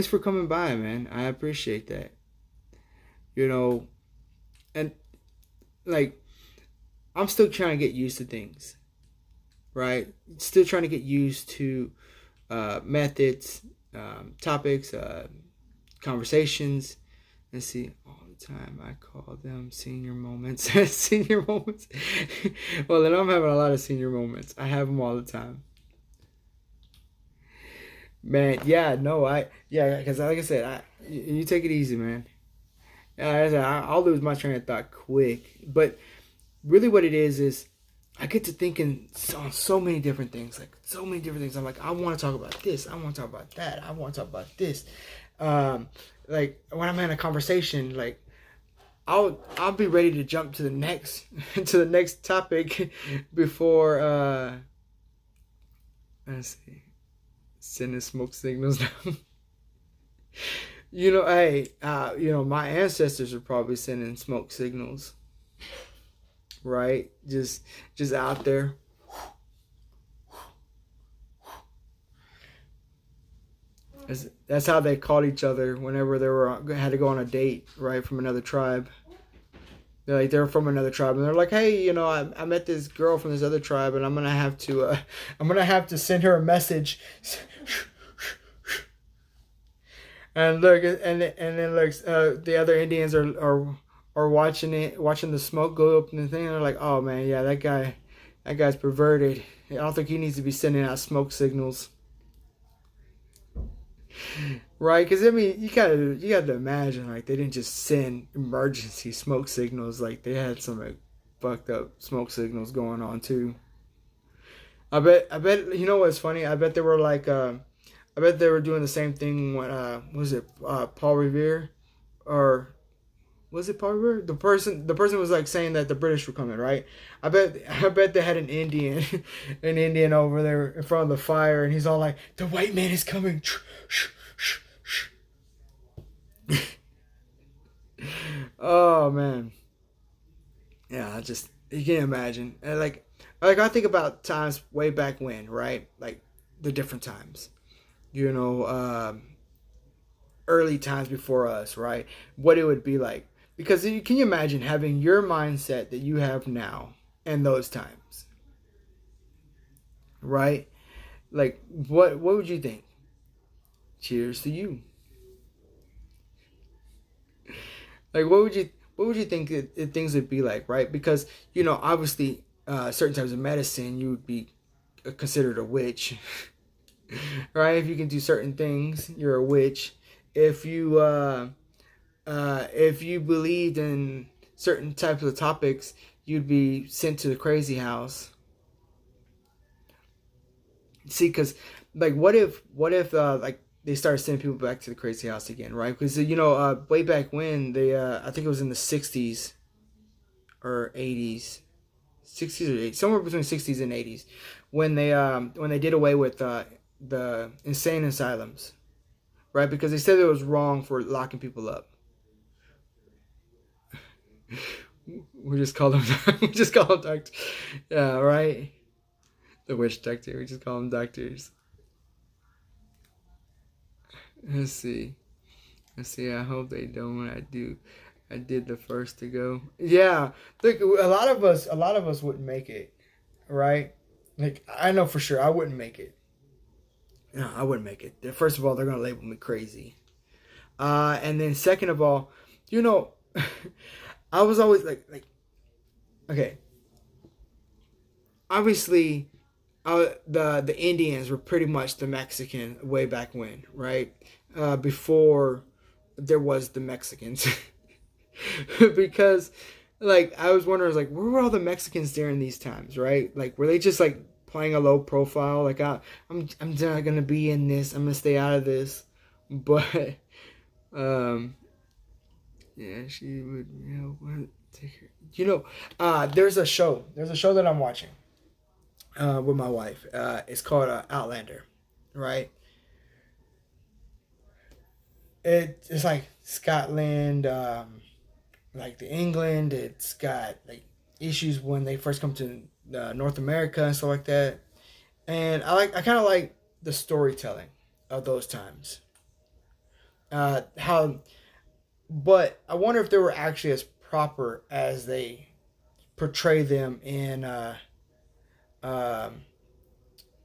for coming by, man. I appreciate that. You know, and like, I'm still trying to get used to things, right? Still trying to get used to methods, topics, conversations. Let's see. All the time I call them senior moments. Senior moments. Well, then I'm having a lot of senior moments. I have them all the time. Man, yeah, no, because like I said, you take it easy, man. I'll lose my train of thought quick. But really what it is I get to thinking on so many different things. Like, so many different things. I'm like, I want to talk about this. I want to talk about that. I want to talk about this. Like, when I'm in a conversation, like, I'll be ready to jump to the next topic before let's see. Sending smoke signals down. Hey, my ancestors are probably sending smoke signals, right? Just out there. That's how they called each other whenever had to go on a date, right, from another tribe. They're from another tribe, and they're like, hey, I met this girl from this other tribe, and I'm gonna have to send her a message. And look, and then look, the other Indians are watching the smoke go up in the thing, and they're like, oh man, yeah, that guy's perverted. I don't think he needs to be sending out smoke signals. Right, because I mean, you got to imagine, like, they didn't just send emergency smoke signals. Like, they had some like fucked up smoke signals going on too. I bet. You know what's funny? I bet they were like, I bet they were doing the same thing when was it Paul Revere, or was it Paul Revere? The person was like saying that the British were coming, right? I bet they had an Indian, over there in front of the fire, and he's all like, the white man is coming. Oh man, yeah. You can't imagine. And like I think about times way back when, right? Like the different times, early times before us, right? What it would be like. Because can you imagine having your mindset that you have now and those times, right? Like, what would you think? Cheers to you. Like, what would you think that things would be like, right? Because obviously, certain types of medicine, you would be considered a witch, right? If you can do certain things, you're a witch. If you believed in certain types of topics, you'd be sent to the crazy house. See, because like, what if like they started sending people back to the crazy house again, right? Because way back when I think it was in the 60s or 80s, 60s or 80s, somewhere between 60s and 80s, when they did away with the insane asylums, right? Because they said it was wrong for locking people up. We just call them doctors. Yeah, right. The witch doctor. We just call them doctors. Let's see. I hope they don't. I did the first to go. Yeah, look, a lot of us wouldn't make it, right? Like, I know for sure I wouldn't make it. No, I wouldn't make it. First of all, they're gonna label me crazy, and then second of all, you know, I was always like, okay, obviously, the Indians were pretty much the Mexican way back when, right? Before there was the Mexicans. Because, like, I was wondering, like, where were all the Mexicans during these times, right? Like, were they just like playing a low profile? Like, I'm not gonna be in this. I'm gonna stay out of this. But, yeah, she would, take her. There's a show. There's a show that I'm watching, with my wife. It's called Outlander, right? It's like Scotland. Like the England, it's got like issues when they first come to North America and stuff like that. And I kind of like the storytelling of those times. But I wonder if they were actually as proper as they portray them in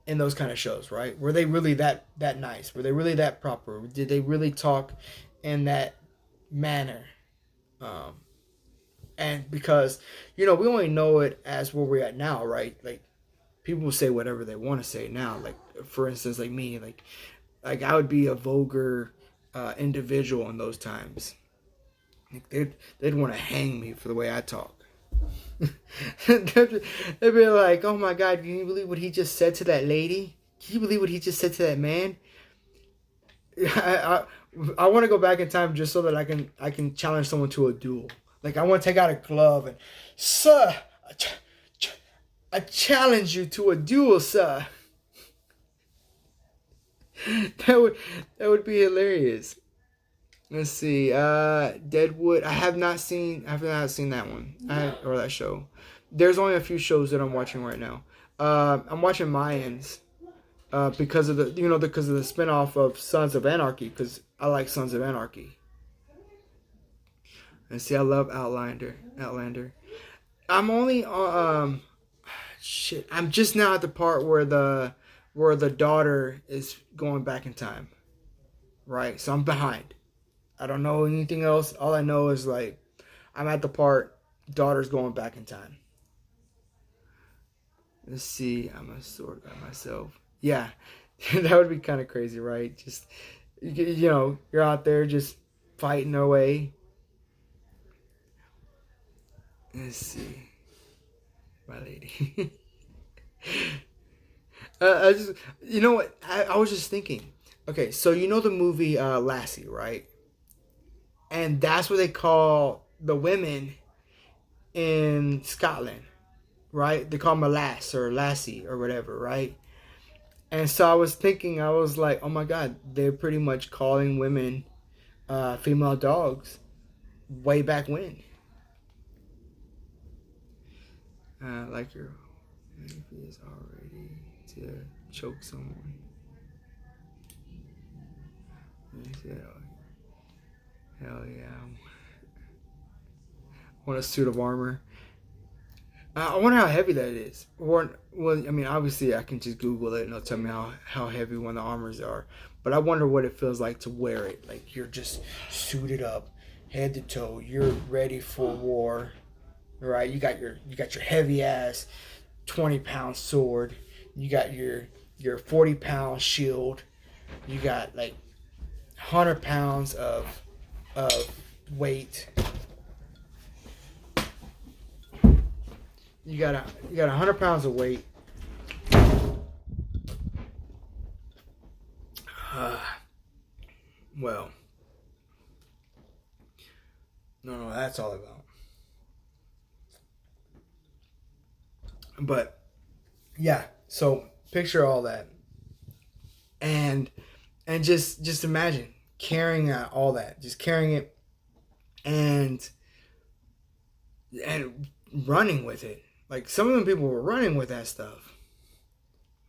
those kind of shows, right? Were they really that nice? Were they really that proper? Did they really talk in that manner? And because, we only know it as where we're at now, right? Like, people say whatever they want to say now. Like, for instance, like me, like I would be a vulgar individual in those times. Like, they'd want to hang me for the way I talk. They'd be like, "Oh my God, can you believe what he just said to that lady? Can you believe what he just said to that man?" I want to go back in time just so that I can challenge someone to a duel. Like, I want to take out a glove and, "Sir, I challenge you to a duel, sir." That would be hilarious. Let's see. Deadwood. I have not seen that one. Or that show. There's only a few shows that I'm watching right now. I'm watching Mayans. Because of the spinoff of Sons of Anarchy, because I like Sons of Anarchy. And see, I love Outlander. I'm only I'm just now at the part where the daughter is going back in time, right? So I'm behind. I don't know anything else. All I know is, like, I'm at the part daughter's going back in time. Let's see. I'm a sword guy myself. Yeah, that would be kind of crazy, right? Just, you're out there just fighting away. Let's see. My lady. I just, what? I was just thinking. Okay, so the movie Lassie, right? And that's what they call the women in Scotland, right? They call them a lass or lassie or whatever, right? And so I was thinking, I was like, oh my God, they're pretty much calling women female dogs way back when. Like your maybe is already to choke someone. Hell yeah. I want a suit of armor. I wonder how heavy that is. Well, I mean, obviously I can just Google it and it'll tell me how heavy one of the armors are. But I wonder what it feels like to wear it. Like, you're just suited up, head to toe. You're ready for war, right? You got your heavy ass 20-pound sword. You got your 40-pound shield. You got like 100 pounds of weight. You got 100 pounds of weight. Well, no, that's all about. But yeah, so picture all that, and just imagine carrying out all that, just carrying it, and running with it. Like some of them people were running with that stuff.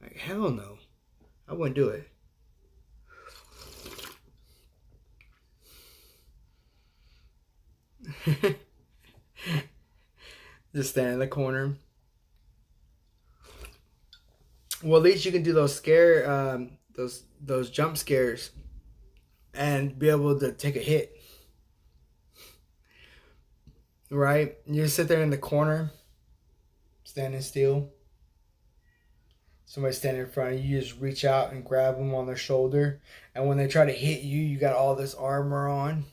Like hell no, I wouldn't do it. Just stand in the corner. Well, at least you can do those those jump scares, and be able to take a hit. Right? You sit there in the corner, standing still. Somebody standing in front of you, you just reach out and grab them on their shoulder, and when they try to hit you, you got all this armor on.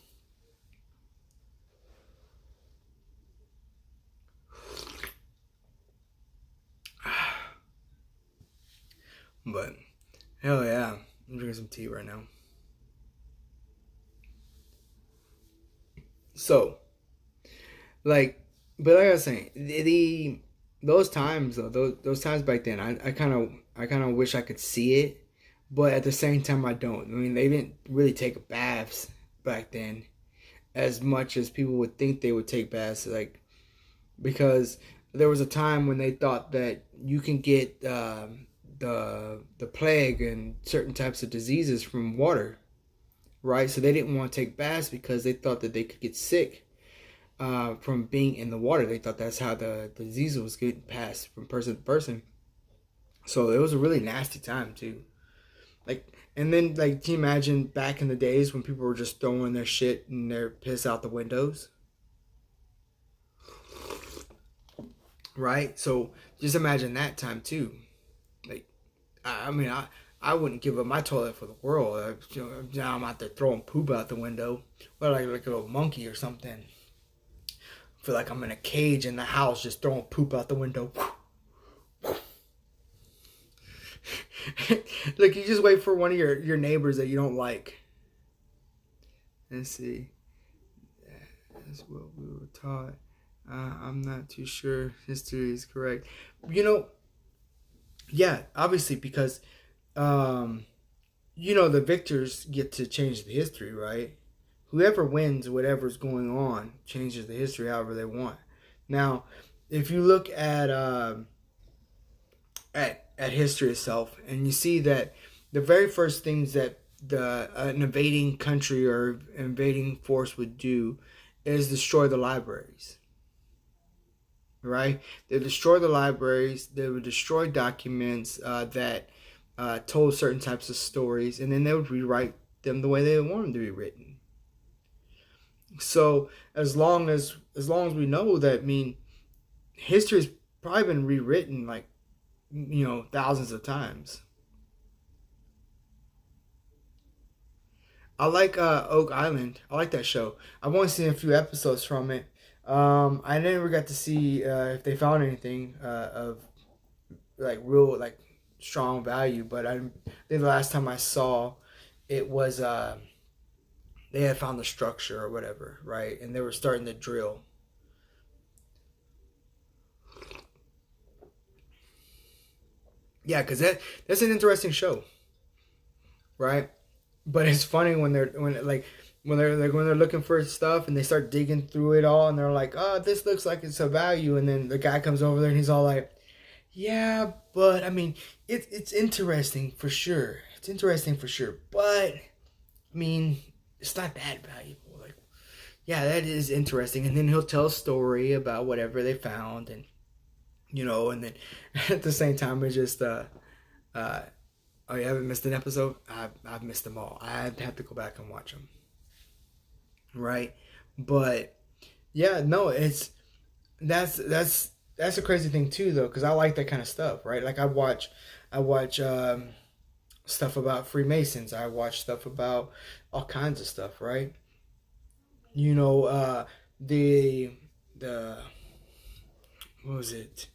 But hell yeah, I'm drinking some tea right now. So, like, but like I was saying, those times though, those times back then, I kind of wish I could see it, but at the same time, I don't. I mean, they didn't really take baths back then as much as people would think they would take baths, like, because there was a time when they thought that you can get the plague and certain types of diseases from water, right? So they didn't want to take baths because they thought that they could get sick from being in the water. They thought that's how the disease was getting passed from person to person. So it was a really nasty time too. Like, and then like, can you imagine back in the days when people were just throwing their shit and their piss out the windows? Right? So just imagine that time too. Like, I mean, I wouldn't give up my toilet for the world. Now I'm out there throwing poop out the window, or like a little monkey or something. I feel like I'm in a cage in the house, just throwing poop out the window. Like, you just wait for one of your neighbors that you don't like. Let's see. That's what we were taught. I'm not too sure history is correct. Yeah, obviously, because the victors get to change the history, right? Whoever wins whatever's going on changes the history however they want. Now, if you look at history itself, and you see that the very first things that an invading country or invading force would do is destroy the libraries. Right? They destroy the libraries. They would destroy documents that told certain types of stories, and then they would rewrite them the way they want them to be written. So as long as we know that, I mean, history has probably been rewritten like, thousands of times. I like Oak Island. I like that show. I've only seen a few episodes from it. I never got to see if they found anything of like real, like, strong value, but I think the last time I saw it was they had found the structure or whatever, right? And they were starting to drill. Yeah, because that's an interesting show, right? But it's funny when they're looking for stuff and they start digging through it all, and they're like, "Oh, this looks like it's a value," and then the guy comes over there and he's all like, "Yeah, but I mean, it's interesting for sure. It's interesting for sure, but I mean, it's not that valuable." Like, yeah, that is interesting, and then he'll tell a story about whatever they found, and and then at the same time, it's just oh, you haven't missed an episode? I've missed them all. I have to go back and watch them. Right? But yeah, no, that's a crazy thing too, though, because I like that kind of stuff, right? Like, I watch stuff about Freemasons. I watch stuff about all kinds of stuff, right? You know, the what was it?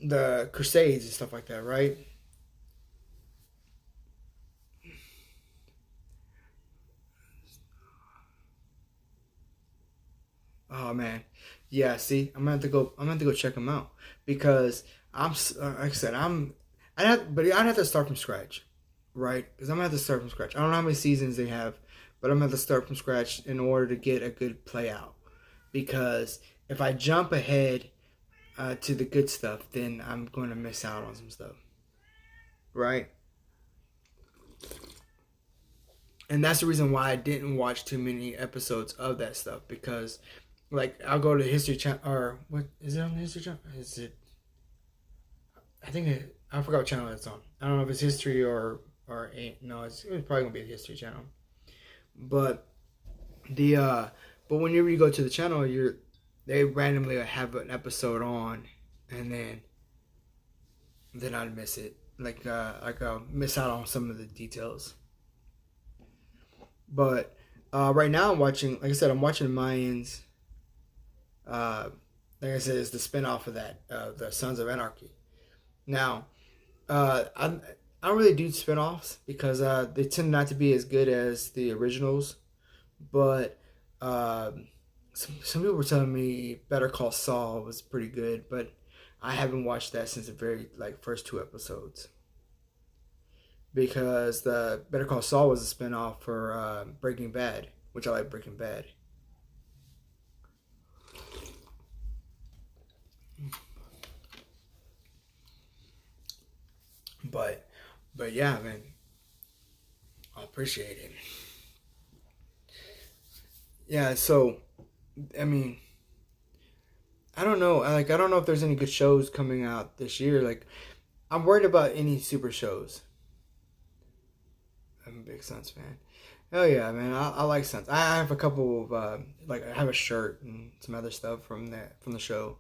The Crusades and stuff like that, right? Oh man, Yeah, see, I'm gonna have to go. I'm gonna have to go check them out because like I said, I'd have to start from scratch, right? Because I'm gonna have to start from scratch. I don't know how many seasons they have, but I'm gonna have to start from scratch in order to get a good play out. Because if I jump ahead to the good stuff, then I'm going to miss out on some stuff, right? And that's the reason why I didn't watch too many episodes of that stuff because, like, I'll go to the History Channel or what is it on the History Channel? Is it? I forgot what channel it's on. I don't know if it's History or ain't. No, it's probably gonna be the History Channel. But the but whenever you go to the channel, they randomly have an episode on, and then I'd miss it. Like I'll miss out on some of the details. But right now I'm watching. Like I said, I'm watching Mayans. Like I said, it's the spinoff of that, the Sons of Anarchy. Now, I don't really do spinoffs because they tend not to be as good as the originals. But some people were telling me Better Call Saul was pretty good, but I haven't watched that since the very first two episodes because the Better Call Saul was a spinoff for Breaking Bad, which I like Breaking Bad. But yeah, man, I appreciate it. Yeah, so I mean, I don't know. I don't know if there's any good shows coming out this year. Like, I'm worried about any super shows. I'm a big Suns fan. Hell yeah, man! I like Suns. I have a couple of I have a shirt and some other stuff from the show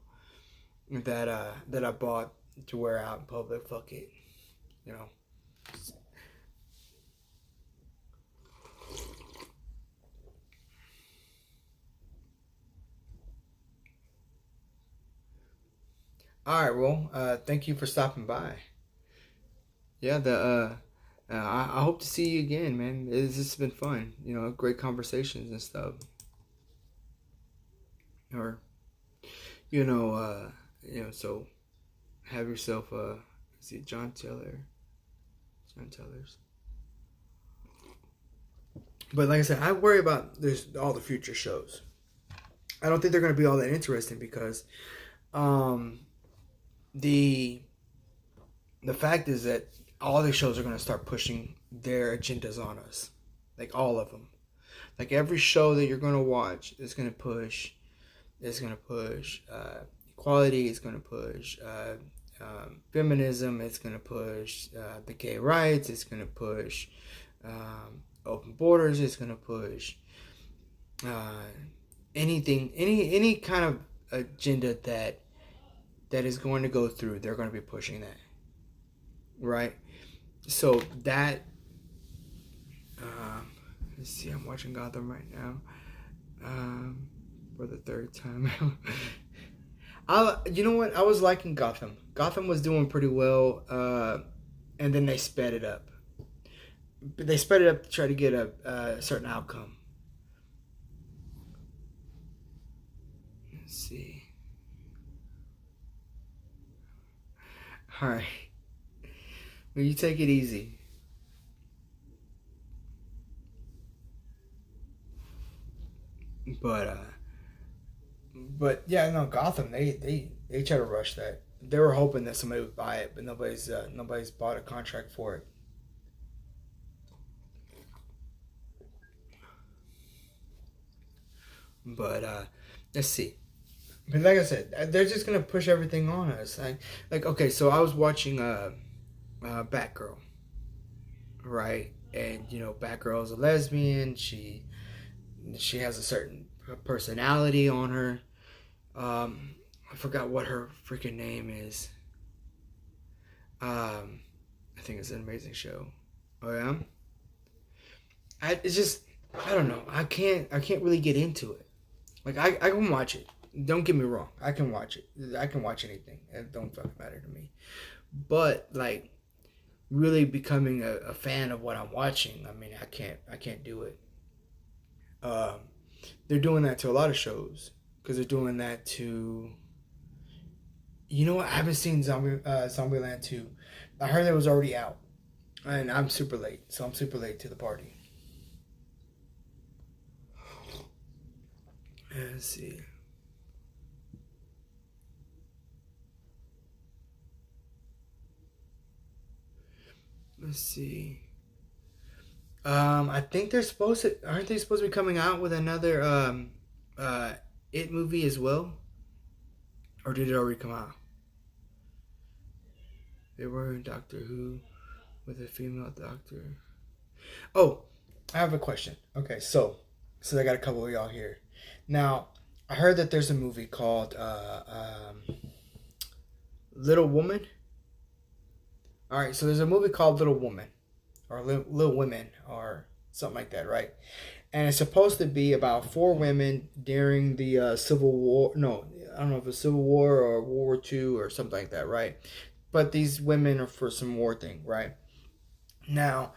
that I bought to wear out in public. Fuck it, you know. All right, well, thank you for stopping by. Yeah, I hope to see you again, man. It's been fun. Great conversations and stuff. Or so have yourself see John Taylor, John Taylor's. But like I said, I worry about there's all the future shows. I don't think they're going to be all that interesting because um, the the fact is that all these shows are going to start pushing their agendas on us, like all of them. Like every show that you're going to watch is going to push. It's going to push equality. It's going to push feminism. It's going to push the gay rights. It's going to push open borders. It's going to push anything, any kind of agenda that is going to go through. They're going to be pushing that, right? So that let's see. I'm watching Gotham right now for the third time. You know what? I was liking Gotham. Gotham was doing pretty well, and then they sped it up. They sped it up to try to get a certain outcome. Let's see. All right. Well, you take it easy. But yeah, no, Gotham. They try to rush that. They were hoping that somebody would buy it, but nobody's bought a contract for it. But let's see. But like I said, they're just gonna push everything on us. Okay, so I was watching Batgirl, right? And Batgirl is a lesbian. She has a certain personality on her. I forgot what her freaking name is. I think it's an amazing show. Oh yeah. It's just I don't know. I can't really get into it. Like I can watch it. Don't get me wrong. I can watch it. I can watch anything. It don't fucking matter to me. But like really becoming a fan of what I'm watching, I mean, I can't do it. They're doing that to a lot of shows because they're doing that to. You know what? I haven't seen Zombieland 2. I heard it was already out, and I'm super late, so I'm super late to the party. Let's see. Let's see. I think they're supposed to. Aren't they supposed to be coming out with another It movie as well? Or did it already come out? They were in Doctor Who with a female doctor. Oh, I have a question. Okay, so I got a couple of y'all here. Now, I heard that there's a movie called Little Woman. All right, so there's a movie called Little Woman, or Little Women, or something like that, right? And it's supposed to be about four women during the Civil War. No, I don't know if it's Civil War or World War II or something like that, right? But these women are for some war thing, right? Now,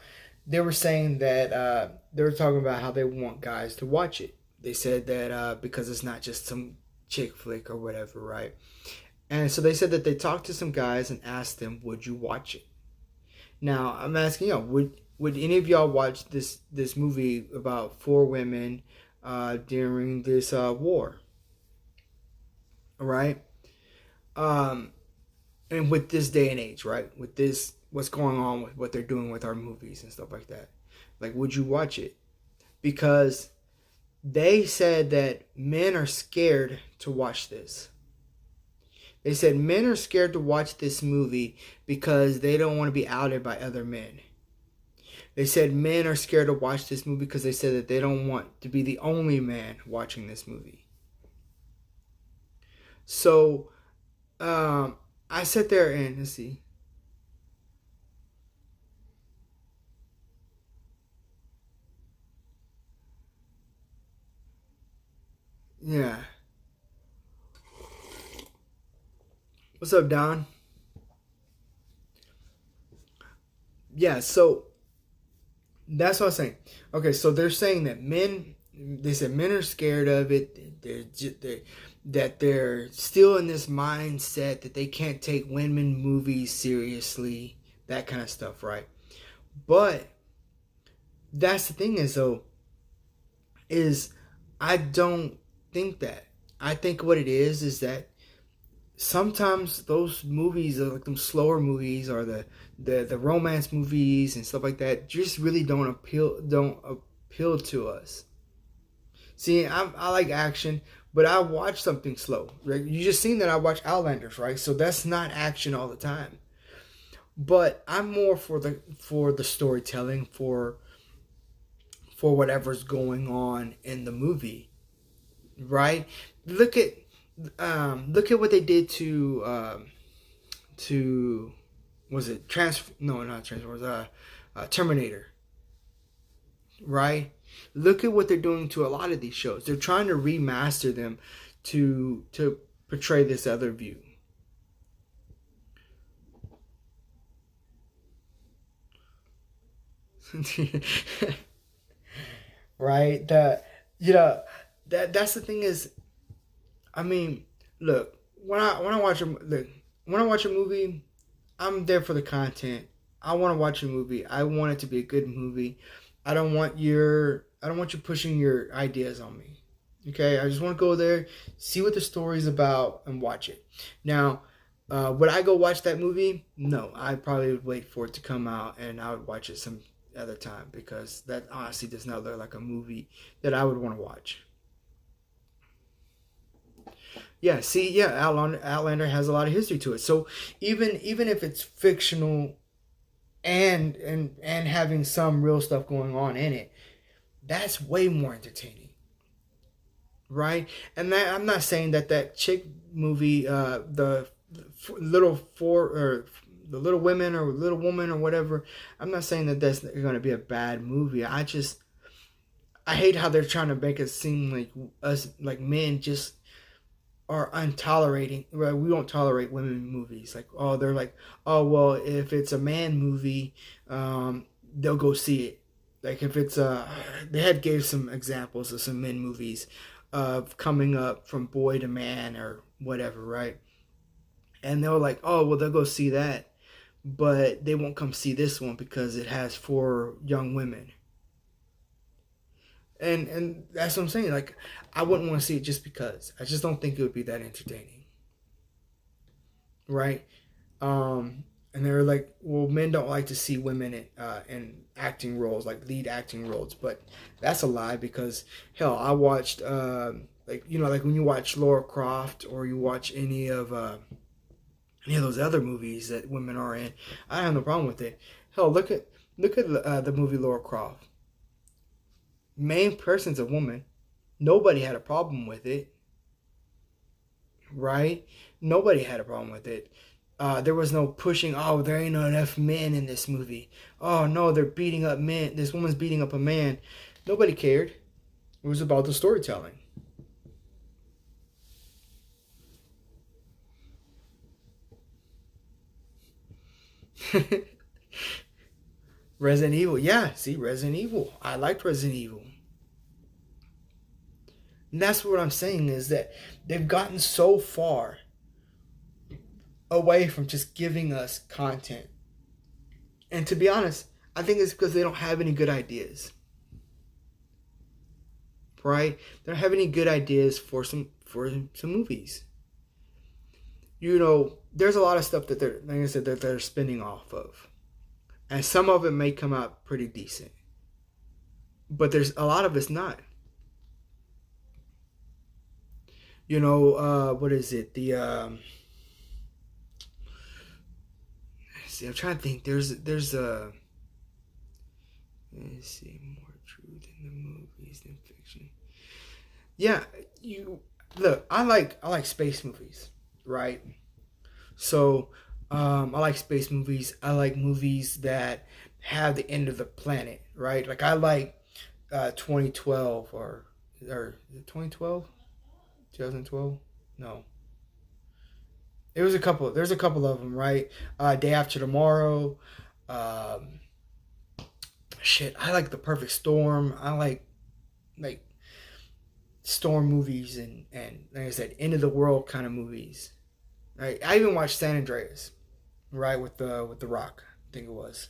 they were saying that they were talking about how they want guys to watch it. They said that because it's not just some chick flick or whatever, right? And so they said that they talked to some guys and asked them, "Would you watch it?" Now I'm asking y'all, would any of y'all watch this movie about four women during this war? All right, and with this day and age, right? With this, what's going on with what they're doing with our movies and stuff like that, like, would you watch it? Because they said that men are scared to watch this. They said men are scared to watch this movie because they don't want to be outed by other men. They said men are scared to watch this movie because they said that they don't want to be the only man watching this movie. So, I sat there and, let's see. Yeah. What's up, Don? Yeah, so that's what I was saying. Okay, so they're saying that they said men are scared of it. That they're still in this mindset that they can't take women movies seriously, that kind of stuff, right? But that's the thing is I don't think that. I think what it is that sometimes those movies, like them slower movies or the romance movies and stuff like that, just really don't appeal to us. See, I like action, but I watch something slow. Right? You just seen that I watch Outlanders, right? So that's not action all the time. But I'm more for the storytelling, for whatever's going on in the movie, right? Look at what they did to was it Terminator, right? Look at what they're doing to a lot of these shows. They're trying to remaster them to portray this other view. Right? That's the thing is, I mean, look, when I watch a movie, I'm there for the content. I want to watch a movie. I want it to be a good movie. I don't want you pushing your ideas on me. Okay? I just want to go there, see what the story's about, and watch it. Now, would I go watch that movie? No. I probably would wait for it to come out, and I would watch it some other time, because that honestly does not look like a movie that I would want to watch. Yeah, see, yeah, Outlander has a lot of history to it. So even if it's fictional and having some real stuff going on in it, that's way more entertaining, right? And that, I'm not saying that chick movie, the Little Women or Little Woman or whatever, I'm not saying that that's going to be a bad movie. I hate how they're trying to make it seem like us, like men, just are untolerating, right? We don't tolerate women movies. Like, oh, they're like, oh, well, if it's a man movie, they'll go see it. Like, if it's they had gave some examples of some men movies, of coming up from boy to man or whatever, right? And they were like, oh, well, they'll go see that, but they won't come see this one because it has 4 young women. And that's what I'm saying. Like, I wouldn't want to see it just because. I just don't think it would be that entertaining, right? And they're like, well, men don't like to see women in acting roles, like lead acting roles. But that's a lie because, hell, I watched, like when you watch Lara Croft or you watch any of those other movies that women are in, I have no problem with it. Hell, look at the movie Lara Croft. Main person's a woman. Nobody had a problem with it, right? Nobody had a problem with it. There was no pushing, oh, there ain't enough men in this movie. Oh, no, they're beating up men. This woman's beating up a man. Nobody cared. It was about the storytelling. Resident Evil. Yeah, see, Resident Evil. I liked Resident Evil. And that's what I'm saying is that they've gotten so far away from just giving us content. And to be honest, I think it's because they don't have any good ideas. Right? They don't have any good ideas for some movies. There's a lot of stuff that they're, like I said, that they're spinning off of. And some of it may come out pretty decent. But there's a lot of it's not. What is it? See, I'm trying to think. There's a. Let's see, more truth in the movies than fiction. Yeah, look. I like space movies, right? So, I like space movies. I like movies that have the end of the planet, right? Like I like 2012 or is it 2012? 2012? No. There's a couple of them, right? Day After Tomorrow. Shit, I like The Perfect Storm. I like storm movies and like I said, end of the world kind of movies. Right? I even watched San Andreas, right, with the Rock, I think it was,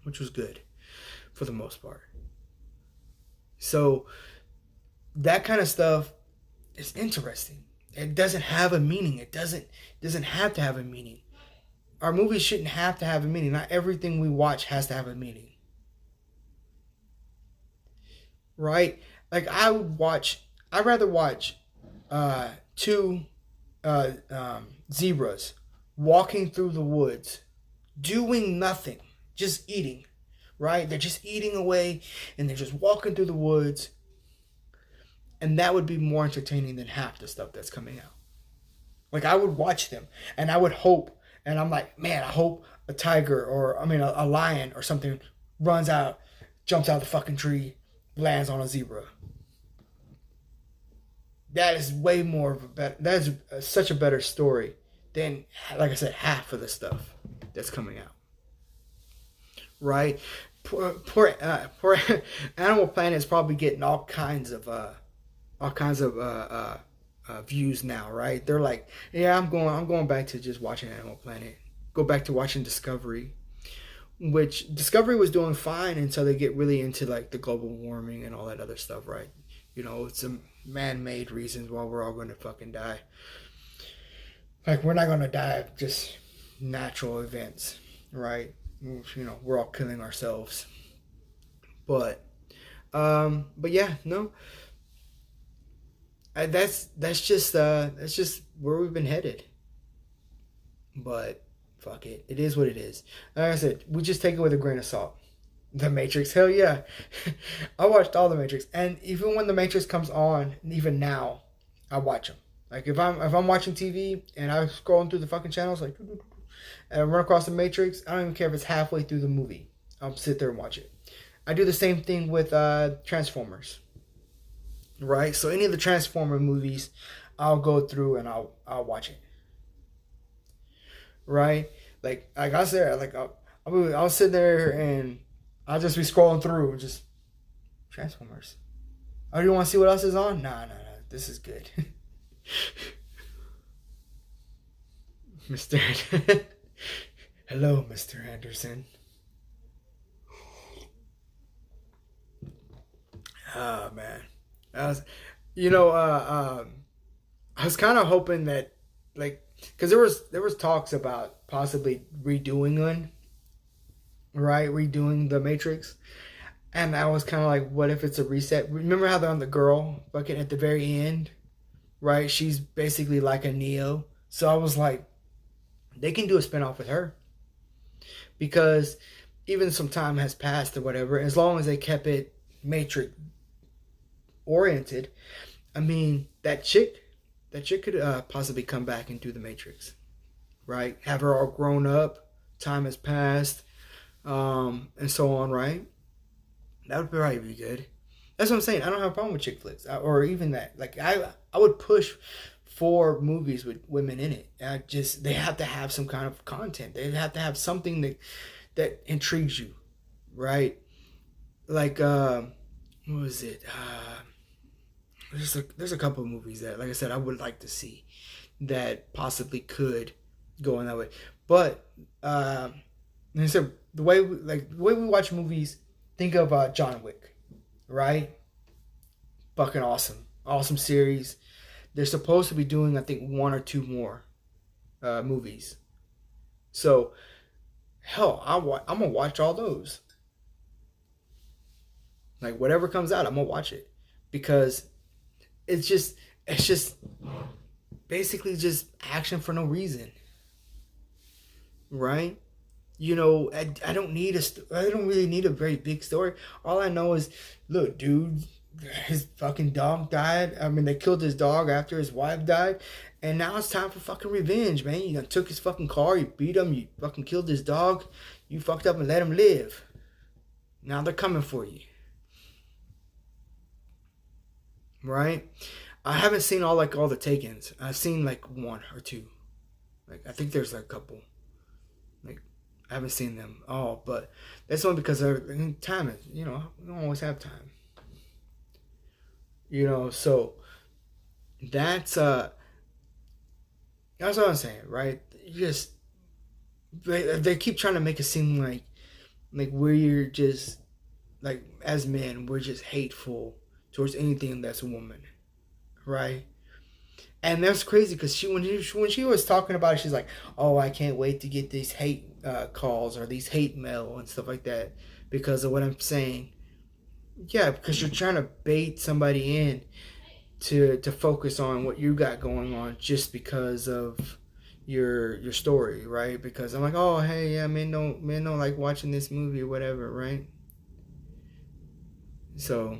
which was good for the most part. So that kind of stuff is interesting. It doesn't have a meaning. It doesn't have to have a meaning. Our movies shouldn't have to have a meaning. Not everything we watch has to have a meaning. Right? Like I'd rather watch 2 zebras walking through the woods, doing nothing, just eating. Right? They're just eating away and they're just walking through the woods. And that would be more entertaining than half the stuff that's coming out. Like, I would watch them, and I would hope, and I'm like, man, I hope a tiger, or, a lion or something runs out, jumps out the fucking tree, lands on a zebra. That is way more of a better, that is such a better story than, like I said, half of the stuff that's coming out. Right? Poor Animal Planet is probably getting all kinds of views now, right? They're like, yeah, I'm going back to just watching Animal Planet. Go back to watching Discovery, which Discovery was doing fine until they get really into like the global warming and all that other stuff, right? It's a man-made reasons why we're all going to fucking die. Like, we're not going to die of just natural events, right? We're all killing ourselves. But yeah, no. That's just where we've been headed. But fuck it, it is what it is. Like I said, we just take it with a grain of salt. The Matrix, hell yeah, I watched all the Matrix, and even when the Matrix comes on, even now, I watch them. Like if I'm watching TV and I'm scrolling through the fucking channels, like, and I run across the Matrix, I don't even care if it's halfway through the movie. I'll sit there and watch it. I do the same thing with Transformers. Right, so any of the Transformer movies, I'll go through and I'll watch it. Right, like I said, like I'll sit there and I'll just be scrolling through just Transformers. Oh, you want to see what else is on? Nah, nah, nah. This is good. Mr. Hello, Mr. Anderson. Oh man, I was, you know, I was kind of hoping that, like, because there was talks about possibly redoing one, right? Redoing the Matrix, and I was kind of like, what if it's a reset? Remember how they're on the girl fucking at the very end, right? She's basically like a Neo. So I was like, they can do a spinoff with her because even some time has passed or whatever. As long as they kept it Matrix oriented, I mean, that chick could possibly come back and do the Matrix, right? Have her all grown up, time has passed, and so on, right? That would probably be good. That's what I'm saying. I don't have a problem with chick flicks or even that. Like I would push for movies with women in it. They have to have some kind of content. They have to have something that intrigues you, right? Like what was it? There's a couple of movies that, like I said, I would like to see that possibly could go in that way. But like I said, the way we watch movies, think of John Wick, right? Fucking awesome, awesome series. They're supposed to be doing, I think, one or two more movies. So hell, I'm gonna watch all those. Like whatever comes out, I'm gonna watch it because it's just basically just action for no reason, right? I don't need I don't really need a very big story. All I know is, look, dude, his fucking dog died. I mean, they killed his dog after his wife died, and now it's time for fucking revenge, man. You done took his fucking car, you beat him, you fucking killed his dog, you fucked up and let him live. Now they're coming for you, right? I haven't seen all the Takens. I've seen like one or two. Like I think there's like a couple. Like I haven't seen them all, but that's only because time is, we don't always have time. So that's uh that's what I'm saying, right? You just they keep trying to make it seem like we're just like as men we're just hateful towards anything that's a woman, right? And that's crazy because when she was talking about it, she's like, "Oh, I can't wait to get these hate calls or these hate mail and stuff like that because of what I'm saying." Yeah, because you're trying to bait somebody in to focus on what you got going on just because of your story, right? Because I'm like, "Oh, hey, yeah, men don't like watching this movie or whatever, right?" So,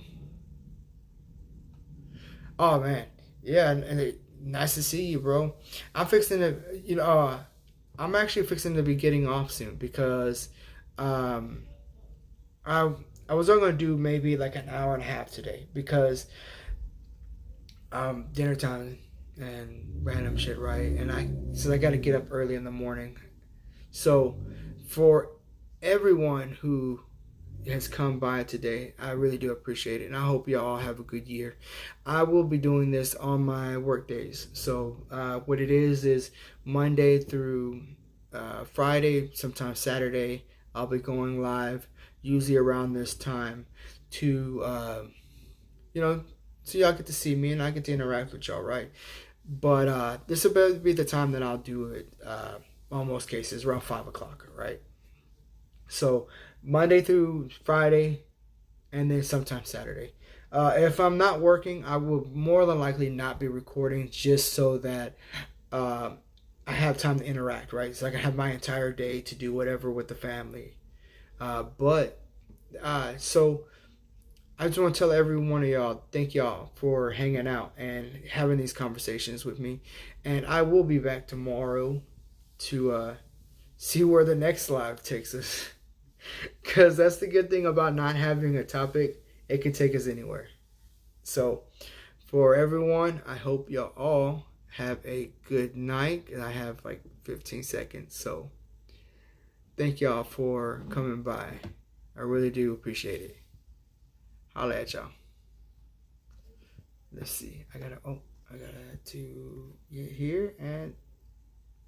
oh man, yeah, nice to see you, bro. I'm fixing to, I'm actually fixing to be getting off soon because um, I I was only gonna do maybe like an hour and a half today because dinner time and random shit, right? And I got to get up early in the morning. So for everyone who has come by today, I really do appreciate it, and I hope you all have a good year. I will be doing this on my work days. So what it is Monday through Friday, sometimes Saturday. I'll be going live, usually around this time, to you know, so y'all get to see me and I get to interact with y'all, right? But this will be the time that I'll do it. On most cases, around 5 o'clock, right? So Monday through Friday, and then sometimes Saturday. If I'm not working, I will more than likely not be recording, just so that uh, I have time to interact, right? So I can have my entire day to do whatever with the family. So I just want to tell every one of y'all, thank y'all for hanging out and having these conversations with me. And I will be back tomorrow to see where the next live takes us. Because that's the good thing about not having a topic, it can take us anywhere. So, for everyone, I hope y'all all have a good night. And I have like 15 seconds. So, thank y'all for coming by. I really do appreciate it. Holla at y'all. let's see. I gotta to get here and